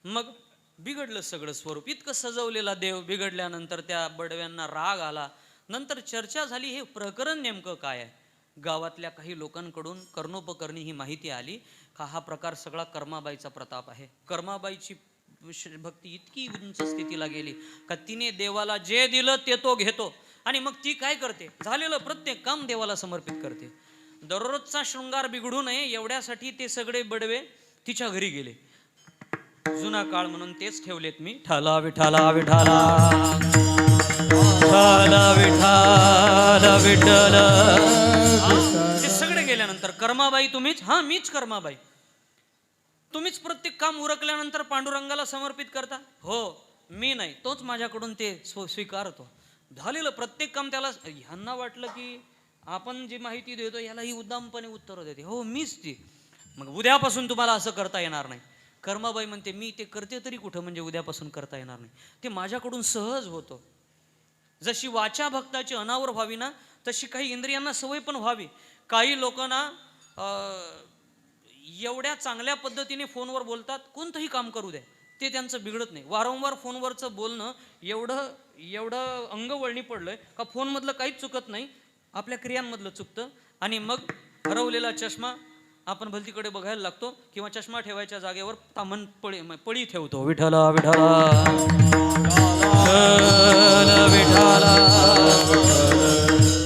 मग बिघडलं सगळं स्वरूप. इतकं सजवलेला देव बिघडल्यानंतर त्या बडव्यांना राग आला. नंतर चर्चा झाली, हे प्रकरण नेमकं काय आहे. गावातल्या काही लोकांकडून कर्णोपकरणी ही माहिती आली का हा प्रकार सगळा कर्माबाईचा प्रताप आहे. कर्माबाईची भक्ती इतकी उंच स्थितीला गेली का तिने देवाला जे दिलं ते तो घेतो आणि मग ती काय करते, झालेलं प्रत्येक काम देवाला समर्पित करते. दररोजचा शृंगार बिघडू नये एवढ्यासाठी ते सगळे बडवे तिच्या घरी गेले. जुना काळ म्हणून तेच ठेवलेत मी. ठाला विठाला विठाला ठाला विठाला विठ्ठल. ते सगळे गेल्यानंतर कर्माबाई तुम्हीच? हा मीच कर्माबाई. तुम्हीच प्रत्येक काम उरकल्यानंतर पांडुरंगाला समर्पित करता? हो मी नाही, तोच माझ्याकडून ते स्वीकारतो. झालेलं प्रत्येक काम त्याला. ह्यांना वाटलं की आपण जी माहिती देतो याला ही उद्दामपणे उत्तरं देते. हो मीच ती. मग उद्यापासून तुम्हाला असं करता येणार नाही. कर्माबाई म्हणते मी ते करते तरी कुठं, म्हणजे उद्यापासून करता येणार नाही. ते माझ्याकडून सहज होतं. जशी वाचा भक्ताची अनावर व्हावी ना, तशी काही इंद्रियांना सवय पण व्हावी. काही लोकांना एवढ्या चांगल्या पद्धतीने फोनवर बोलतात, कोणतंही काम करू द्या ते त्यांचं बिघडत नाही. वारंवार फोनवरचं बोलणं एवढं अंगवळणी पडलंय का फोनमधलं काहीच चुकत नाही, आपल्या क्रियांमधलं चुकतं. आणि मग हरवलेला चष्मा आपण भलतीकडे बघायला लागतो किंवा चष्मा ठेवायच्या जागेवर तामण पळी ठेवतो. विठाला विठाला विठाला.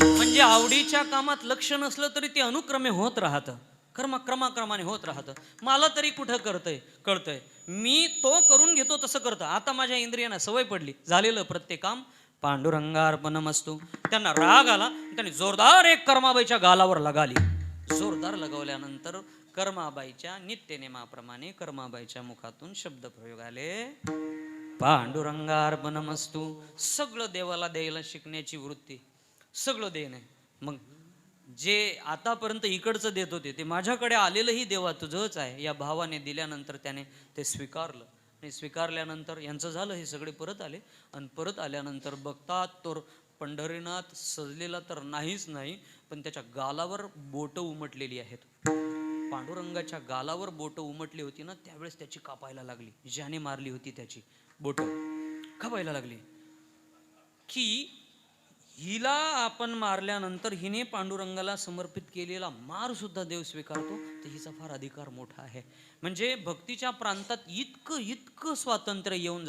म्हणजे आवडीच्या कामात लक्ष नसलं तरी ते अनुक्रमे होत राहतं, क्रमाक्रमाने होत राहतं. मला तरी कुठं कळतंय, मी तो करून घेतो तसं करतं. आता माझ्या इंद्रियांना सवय पडली, झालेलं प्रत्येक काम पांडुरंगार्पणमस्तु. त्यांना राग आला, त्यांनी जोरदार एक कर्माबाईच्या गालावर लगाली. जोरदार लगवल्यानंतर कर्माबाईच्या नित्यनेमाप्रमाणे कर्माबाईच्या मुखातून शब्द प्रयोग आले, पांडुरंगार्पणमस्तु. सगळं देवाला द्यायला शिकण्याची वृत्ती, सगळं देणे. मग जे आतापर्यंत इकडचं देत होते ते माझ्याकडे आलेलंही देवा तुझंच आहे या भावाने दिल्यानंतर त्याने ते स्वीकारलं. आणि स्वीकारल्यानंतर यांचं झालं, हे सगळे परत आले. आणि परत आल्यानंतर बघतात तर पंढरीनाथ सजलेला तर नाहीच नाही, पण त्याच्या गालावर बोटं उमटलेली आहेत. पांडुरंगाच्या गालावर बोटं उमटली होती ना, त्यावेळेस त्याची कापायला लागली. ज्याने मारली होती त्याची बोटं कापायला लागली. की हिला आपण मारल्यानंतर हिने पांडुरंगाला समर्पित केलेला मार सुद्धा देव स्वीकारतो, तर हिचा फार अधिकार मोठा आहे. म्हणजे भक्तीच्या प्रांतात इतकं स्वातंत्र्य येऊन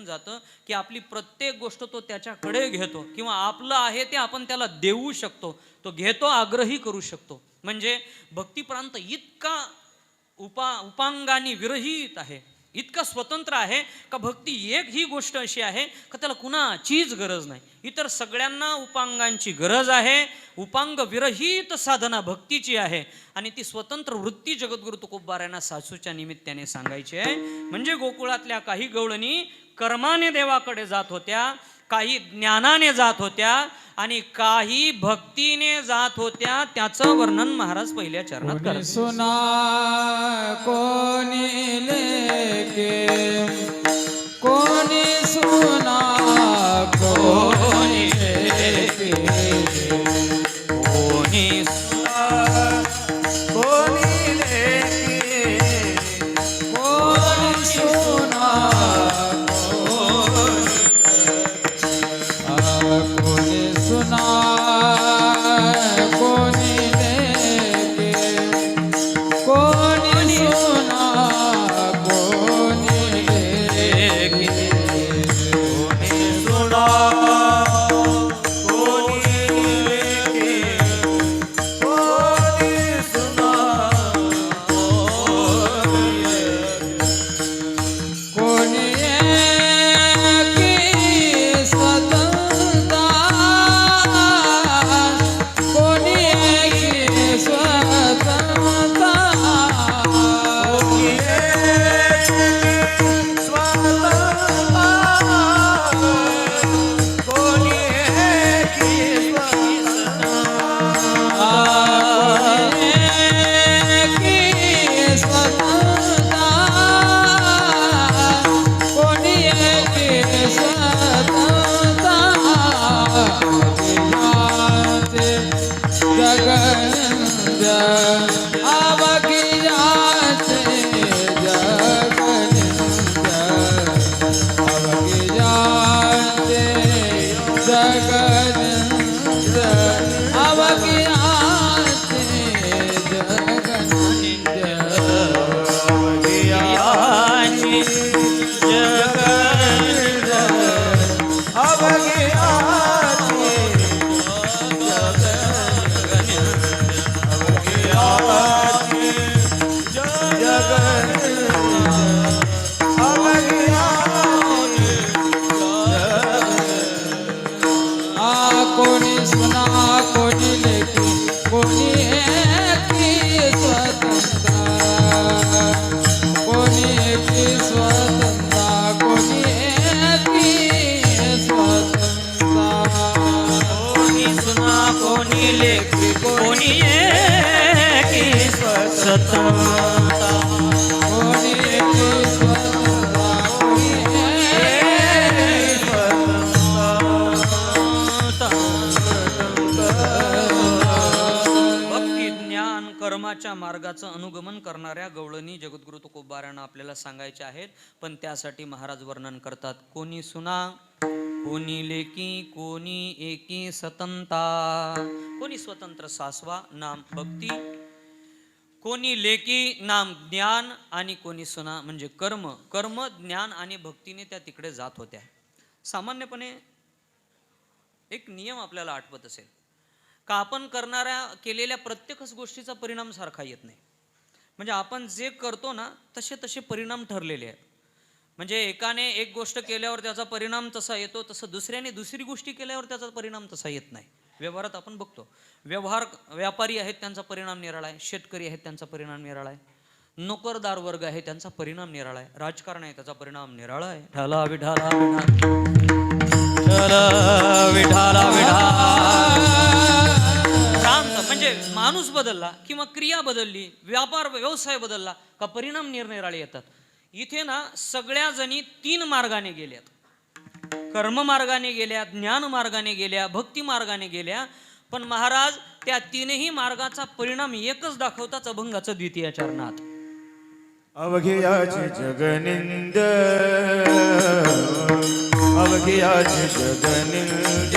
जातं की आपली प्रत्येक गोष्ट तो त्याच्याकडे घेतो, किंवा आपलं आहे ते आपण त्याला देऊ शकतो, तो घेतो, आग्रही करू शकतो. म्हणजे भक्तिप्रांत इतका उपांगाने विरहित आहे, इतका स्वतंत्र आहे का भक्ती एक ही गोष्ट अशी आहे का त्याला कुणाचीच गरज नाही. इतर सगळ्यांना उपांगांची गरज आहे. उपांग विरहित साधना भक्तीची आहे. आणि ती स्वतंत्र वृत्ती जगद्गुरु तुकोबारायांना सासूच्या निमित्ताने सांगायची आहे. म्हणजे गोकुळातल्या काही गवळणी कर्माने देवाकडे जात होत्या, काही ज्ञानाने जात होत्या आणि काही भक्तीने जात होत्या. त्याचं वर्णन महाराज पहिल्या चरणात करतात. सुना कोणी लेके, कोणी सुना कोणी लेके, कोणी कोणी लेके, कोणी सुना कोणी सुना कोणी लेके, कोणी सुना कोणी लेके. स्वतंत्र कोणी एकी स्वतंत्र कोणी भक्ती ज्ञान कर्माच्या मार्गाचं अनुगमन करणाऱ्या गवळणी जगद्गुरु तुकोबारांना आपल्याला सांगायचे आहेत. पण त्यासाठी महाराज वर्णन करतात. कोणी सुना कोणी लेकी कोणी एकी स्वतंता. कोणी स्वतंत्र सासवा नाम भक्ती, कोणी लेकी नाम ज्ञान आणि कोणी सुना म्हणजे कर्म. कर्म ज्ञान आणि भक्तीने त्या तिकडे जात होत्या. सामान्यपणे एक नियम आपल्याला आठवत असेल का, आपण केलेल्या प्रत्येकच गोष्टीचा परिणाम सारखा येत नाही. म्हणजे आपण जे करतो ना तसे तसे परिणाम ठरलेले आहेत. म्हणजे एकाने एक गोष्ट केल्यावर त्याचा परिणाम तसा येतो, तसं दुसऱ्याने दुसरी गोष्टी केल्यावर त्याचा परिणाम तसा येत नाही. व्यवहारात आपण बघतो, व्यापारी आहेत त्यांचा परिणाम निराळा आहे, शेतकरी आहेत त्यांचा परिणाम निराळा आहे, नोकरदार वर्ग आहे त्यांचा परिणाम निराळा आहे, राजकारण आहे त्याचा परिणाम निराळा आहे. ढाला विढाला विढाला शांत म्हणजे माणूस बदलला किंवा क्रिया बदलली, व्यापार व्यवसाय बदलला का परिणाम निरनिराळे येतात. इथे ना सगळ्या जणी 3 मार्गाने गेल्यात. कर्म मार्गाने गेल्या, ज्ञान मार्गाने गेल्या, भक्ती मार्गाने गेल्या. पण महाराज त्या 3ही मार्गाचा परिणाम एकच दाखवतात अभंगाचं द्वितीय चरणात. अवघियाचे जगनिंद अवघियाचे जगनिंद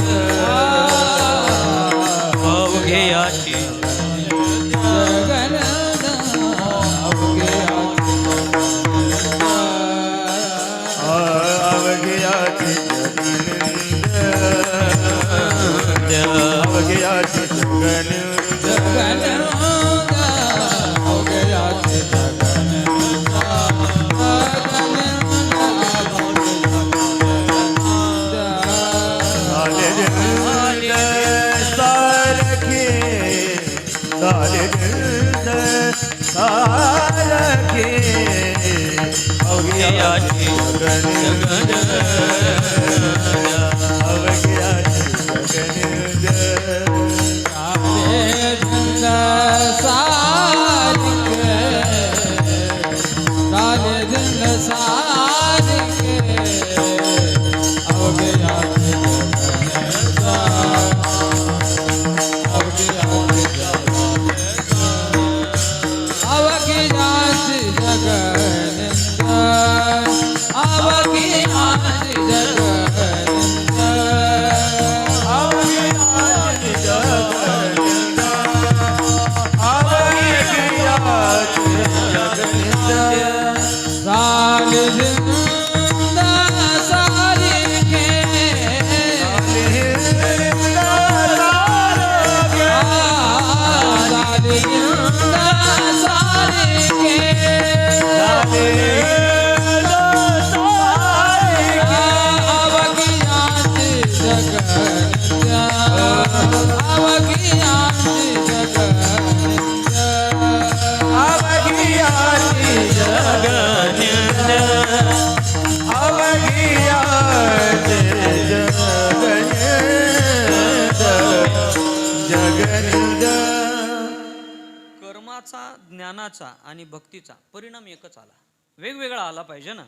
अवघेयाची अवघियाचे जगनिंद अवघियाचे जगनिंद ज्ञानाचा आणि भक्तीचा परिणाम एकच आला, वेगवेगळा आला पाहिजे ना.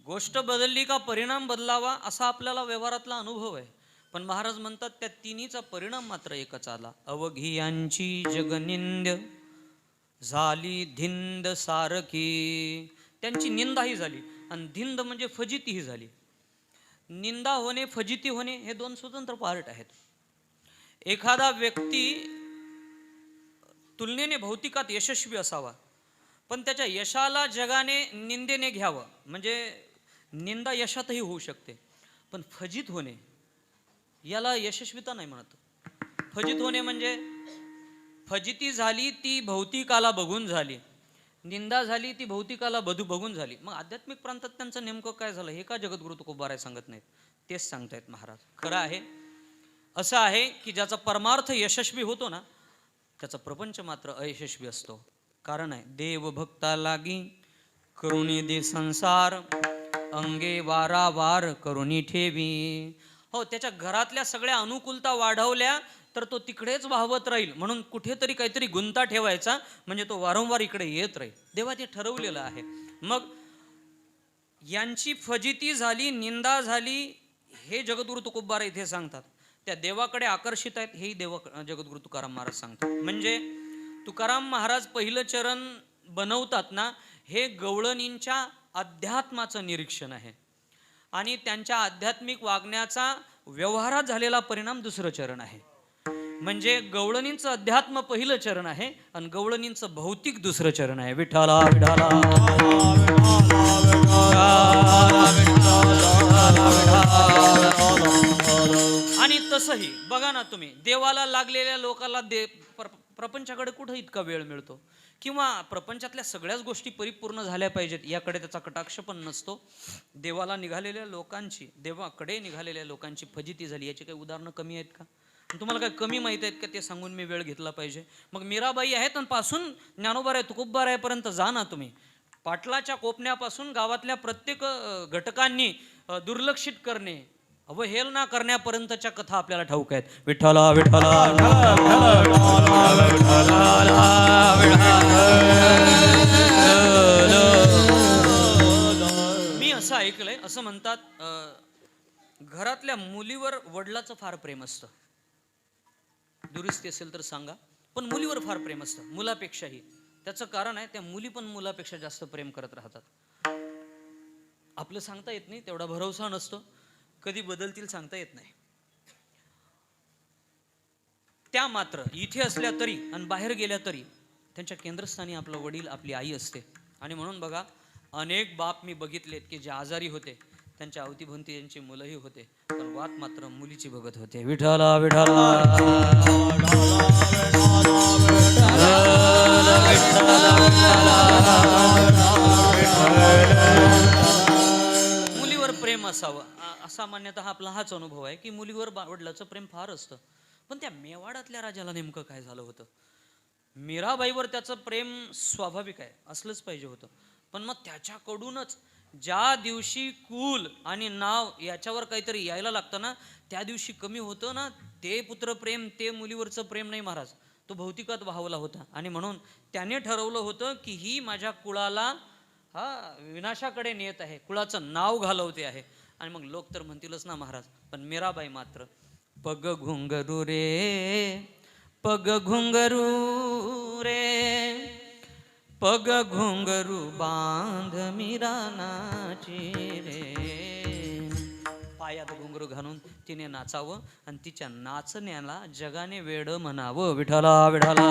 गोष्ट बदलली का परिणाम बदलावा असा आपल्याला व्यवहारातला अनुभव आहे. पण महाराज म्हणतात त्या तिन्हीचा परिणाम मात्र एकच आला. अवघियांची जगनिंद झाली धिंद सारखी. त्यांची निंदाही झाली आणि धिंद म्हणजे फजितीही झाली. निंदा होणे फजिती होणे हे 2 स्वतंत्र पार्ट आहेत. एखादा व्यक्ती तुलनेने भौतिकात यशस्वी असावा, पण त्याच्या यशाला जगाने निंदेने घ्यावं. म्हणजे निंदा यशातही होऊ शकते, पण फजित होणे याला यशस्वीता नाही म्हणत. फजित होणे म्हणजे फजिती झाली ती भौतिकाला बघून झाली, निंदा झाली ती भौतिकाला बघून झाली. मग आध्यात्मिक प्रांतात त्यांचं नेमकं काय झालं हे का जगद्गुरु तुकोबाराय सांगत नाहीत, तेच सांगतायत महाराज. खरं आहे असं आहे की ज्याचा परमार्थ यशस्वी होतो ना त्याचा प्रपंच मात्र अयशस्वी असतो. कारण आहे देव भक्ता लागी करुणी दे संसार अंगे वारावार करुणी ठेवी. हो, त्याच्या घरातल्या सगळ्या अनुकूलता वाढवल्या, तर तो तिकडेच वाहवत राहील. म्हणून कुठेतरी काहीतरी गुंता ठेवायचा, म्हणजे तो वारंवार इकडे येत राहील. देवा ते ठरवलेलं आहे. मग यांची फजिती झाली, निंदा झाली, हे जगद्गुरु तुकोबारा इथे सांगतात. त्या देवाकडे आकर्षित आहेत, हेही जगद्गुरु तुकाराम महाराज सांगतात. म्हणजे तुकाराम महाराज पहिलं चरण बनवतात ना, हे गवळणींच्या अध्यात्माचं निरीक्षण आहे आणि त्यांच्या आध्यात्मिक वागण्याचा व्यवहारात झालेला परिणाम दुसरं चरण आहे. म्हणजे गवळणींचं अध्यात्म पहिलं चरण आहे आणि गवळणींचं भौतिक दुसरं चरण आहे. विठ्ठला विठ्ठला आणि तसंही बघा ना तुम्ही, देवाला लागलेल्या लोकांना प्रपंचाकडे कुठं इतका वेळ मिळतो, किंवा प्रपंचातल्या सगळ्याच गोष्टी परिपूर्ण झाल्या पाहिजेत याकडे त्याचा कटाक्ष पण नसतो. देवाला निघालेल्या लोकांची, देवाकडे निघालेल्या लोकांची फजिती झाली, याची काही उदाहरणं कमी आहेत का? तुम्हाला काय कमी माहीत आहेत का ते सांगून मी वेळ घेतला पाहिजे? मग मीराबाई आहेत आणि पासून ज्ञानोबा आहे तुकोबा आहे पर्यंत जा ना तुम्ही. पाटलाच्या कोपण्यापासून गावातल्या प्रत्येक घटकांनी दुर्लक्षित करणे, अवहेलना करण्यापर्यंतच्या कथा आपल्याला ठाऊक आहेत. विठ्ठला विठ्ठला मी असं ऐकलंय, असं म्हणतात घरातल्या मुलीवर वडिलाचं फार प्रेम असतं. दुरुस्ती असेल तर सांगा, पण मुलीवर फार प्रेम असतं मुलापेक्षाही. त्याचं कारण आहे, त्या मुली पण मुलापेक्षा जास्त प्रेम करत राहतात. आपलं सांगता येत नाही, तेवढा भरोसा नसतो, कधी बदलतील सांगता येत नाही. त्या मात्र इथे असल्या तरी आणि बाहेर गेल्या तरी त्यांच्या केंद्रस्थानी आपलं वडील, आपली आई असते. आणि म्हणून बघा, अनेक बाप मी बघितलेत की जे आजारी होते, त्यांच्या अवतीभोवती त्यांची मुलंही होते, पण वाट मात्र मुलीची बघत होते. विठ्ठला विठ्ठला मुलीवर प्रेम असावं असा मान्यता आपला हाच अनुभव आहे की मुलीवर वडिलाचं प्रेम फार असतं. पण त्या मेवाडातल्या राजाला नेमकं काय झालं होतं? मीराबाईवर त्याचं प्रेम स्वाभाविक आहे, असलंच पाहिजे होतं, पण मग त्याच्याकडूनच ज्या दिवशी कुल आणि नाव याच्यावर काहीतरी यायला लागतं ना, त्या दिवशी कमी होतं ना ते पुत्रप्रेम, ते मुलीवरचं प्रेम नाही महाराज, तो भौतिकात वाहवला होता. आणि म्हणून त्याने ठरवलं होतं की ही माझ्या कुळाला विनाशाकडे नेत आहे, कुळाचं नाव घालवते आहे. आणि मग लोक तर म्हणतीलच ना महाराज, पण मीराबाई मात्र पग घुंगरू रे, पग घुंगरू रे, पग घुंगरू बांध मीरा नाची रे. पायात घुंगरू घालून तिने नाचावं आणि तिच्या नाचण्याला जगाने वेड म्हणावं. विठ्ठला विठ्ठला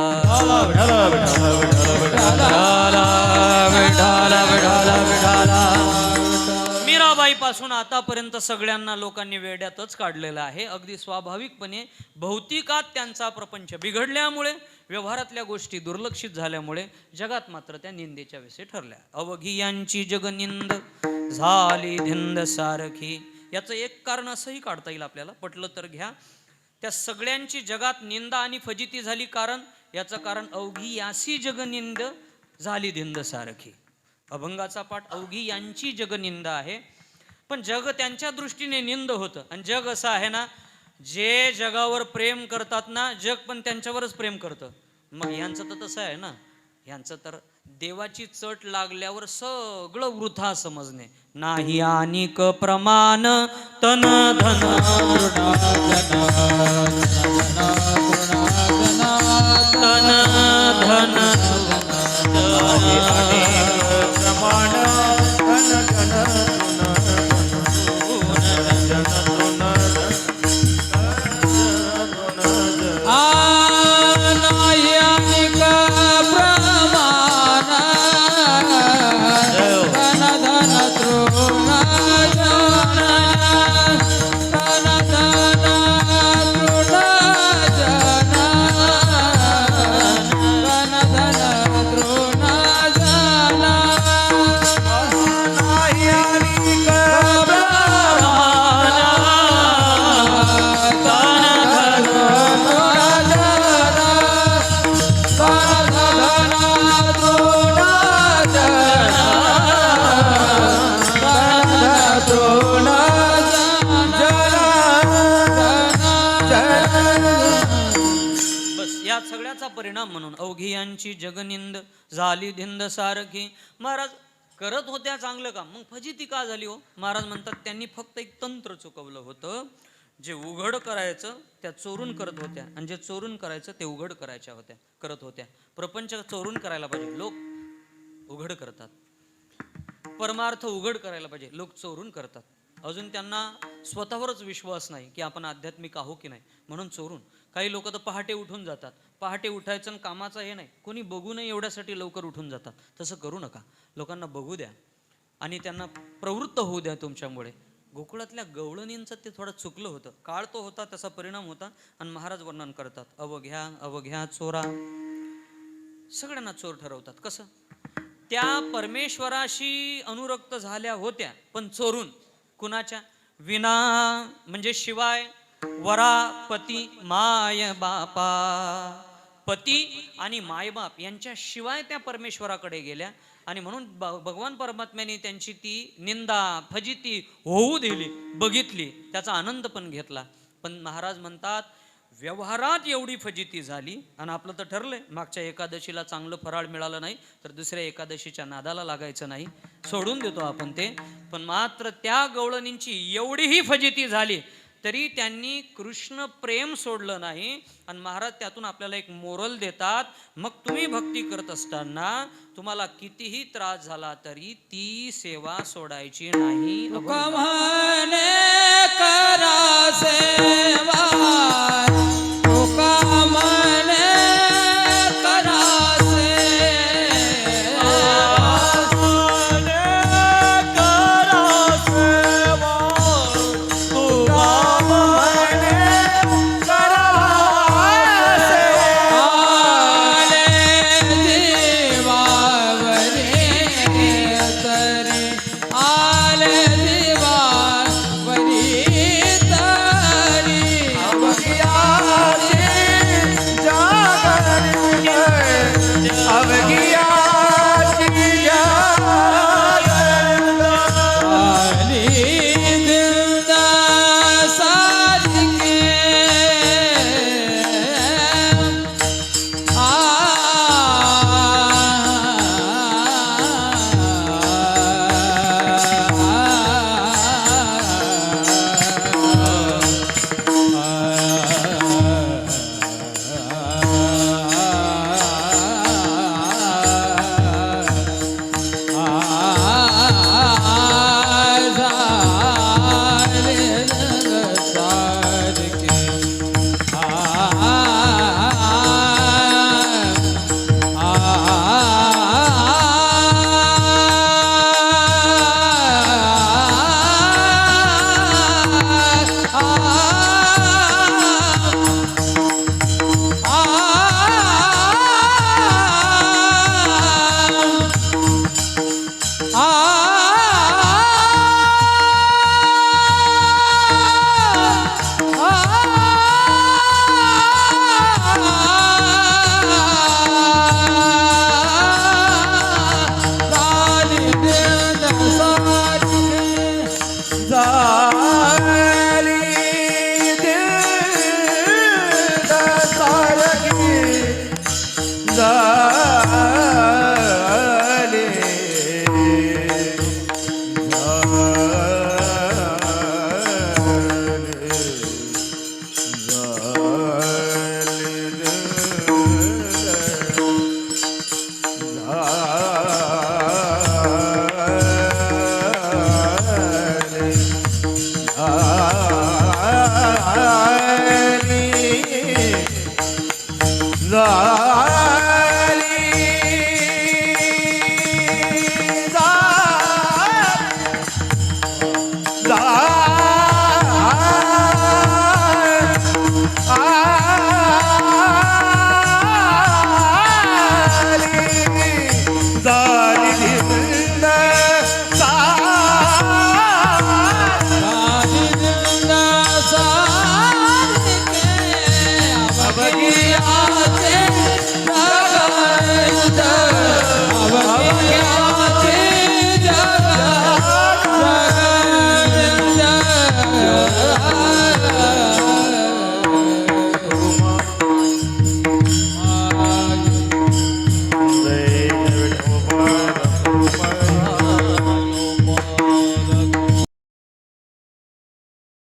मीराबाई पासून आतापर्यंत सगळ्यांना लोकांनी वेड्यातच काढलेलं आहे. अगदी स्वाभाविकपणे भौतिकात त्यांचा प्रपंच बिघडल्यामुळे, व्यवहारातल्या गोष्टी दुर्लक्षित झाल्यामुळे जगात मात्र त्या निंदेच्या विषयी ठरल्या. अवघी यांची जगनिंद झाली धिंद सारखी. याचं एक कारण असंही काढता येईल आपल्याला, पटलं तर घ्या. त्या सगळ्यांची जगात निंदा आणि फजिती झाली, कारण याचं कारण अवघी यासी जगनिंद झाली धिंद सारखी. अभंगाचा पाठ अवघी यांची जगनिंदा आहे, पण जग त्यांच्या दृष्टीने निंद होतं. आणि जग असं आहे ना, जे जगावर प्रेम करतात ना, जग पण त्यांच्यावरच प्रेम करतं. मग यांचं तर तसं आहे ना, यांचं तर देवाची चट लागल्यावर सगळं वृथा समजणे. नाही आणिक प्रमाण तन धन तन धन प्रमाण परिणाम म्हणून अवघी यांची जगनिंद झाली धिंद सारखी. महाराज करत होत्या चांगलं काम, मग फजिती का झाली हो? महाराज म्हणतात त्यांनी फक्त एक तंत्र चुकवलं होतं. जे उघड करायचं त्या चोरून करत होत्या, आणि जे चोरून करायचं ते उघड करायच्या होत्या करत होत्या. प्रपंच चोरून करायला पाहिजे, लोक उघड करतात. परमार्थ उघड करायला पाहिजे, लोक चोरून करतात. अजून त्यांना स्वतःवरच विश्वास नाही की आपण आध्यात्मिक आहो की नाही, म्हणून चोरून. काही लोक तर पहाटे उठून जातात, पहाटे उठायचं आणि कामाचं हे नाही, कोणी बघू नये एवढ्यासाठी लवकर उठून जातात. तसं करू नका, लोकांना बघू द्या आणि त्यांना प्रवृत्त होऊ द्या तुमच्यामुळे. गोकुळातल्या गवळणींचं ते थोडं चुकलं होतं, काळ तो होता, त्याचा परिणाम होता. आणि महाराज वर्णन करतात, अवघ्या अवघ्या चोरा, सगळ्यांना चोर ठरवतात. कसं? त्या परमेश्वराशी अनुरक्त झाल्या होत्या, पण चोरून. कुणाच्या? विना म्हणजे शिवाय, वरा पती माय बापा, पती आणि मायबाप यांच्या शिवाय त्या परमेश्वराकडे गेल्या. आणि म्हणून भगवान परमात्म्याने त्यांची ती निंदा फजिती होऊ दिली, बघितली, त्याचा आनंद पण घेतला. पण महाराज म्हणतात व्यवहारात एवढी फजिती झाली. आणि आपलं तर ठरलंय मागच्या एकादशीला चांगलं फराळ मिळालं नाही तर दुसऱ्या एकादशीच्या नादाला लागायचं नाही, सोडून देतो आपण ते. पण मात्र त्या गवळणींची एवढीही फजिती झाली तरी त्यांनी कृष्ण प्रेम सोडलं नाही. आणि महाराज त्यातून आपल्याला एक मोरल देतात, मग तुम्ही भक्ती करत असताना तुम्हाला कितीही त्रास झाला तरी ती सेवा सोडायची नाही. म्हणे करा सेवा, तुका म्हणे करा सेवा, करा सेवा, तुका म्हणे करा सेवा. आले देवावरी तरी, अवघियाची जागरण, अवघियाची जागरण. आली दिलदा सारखे अवघियाची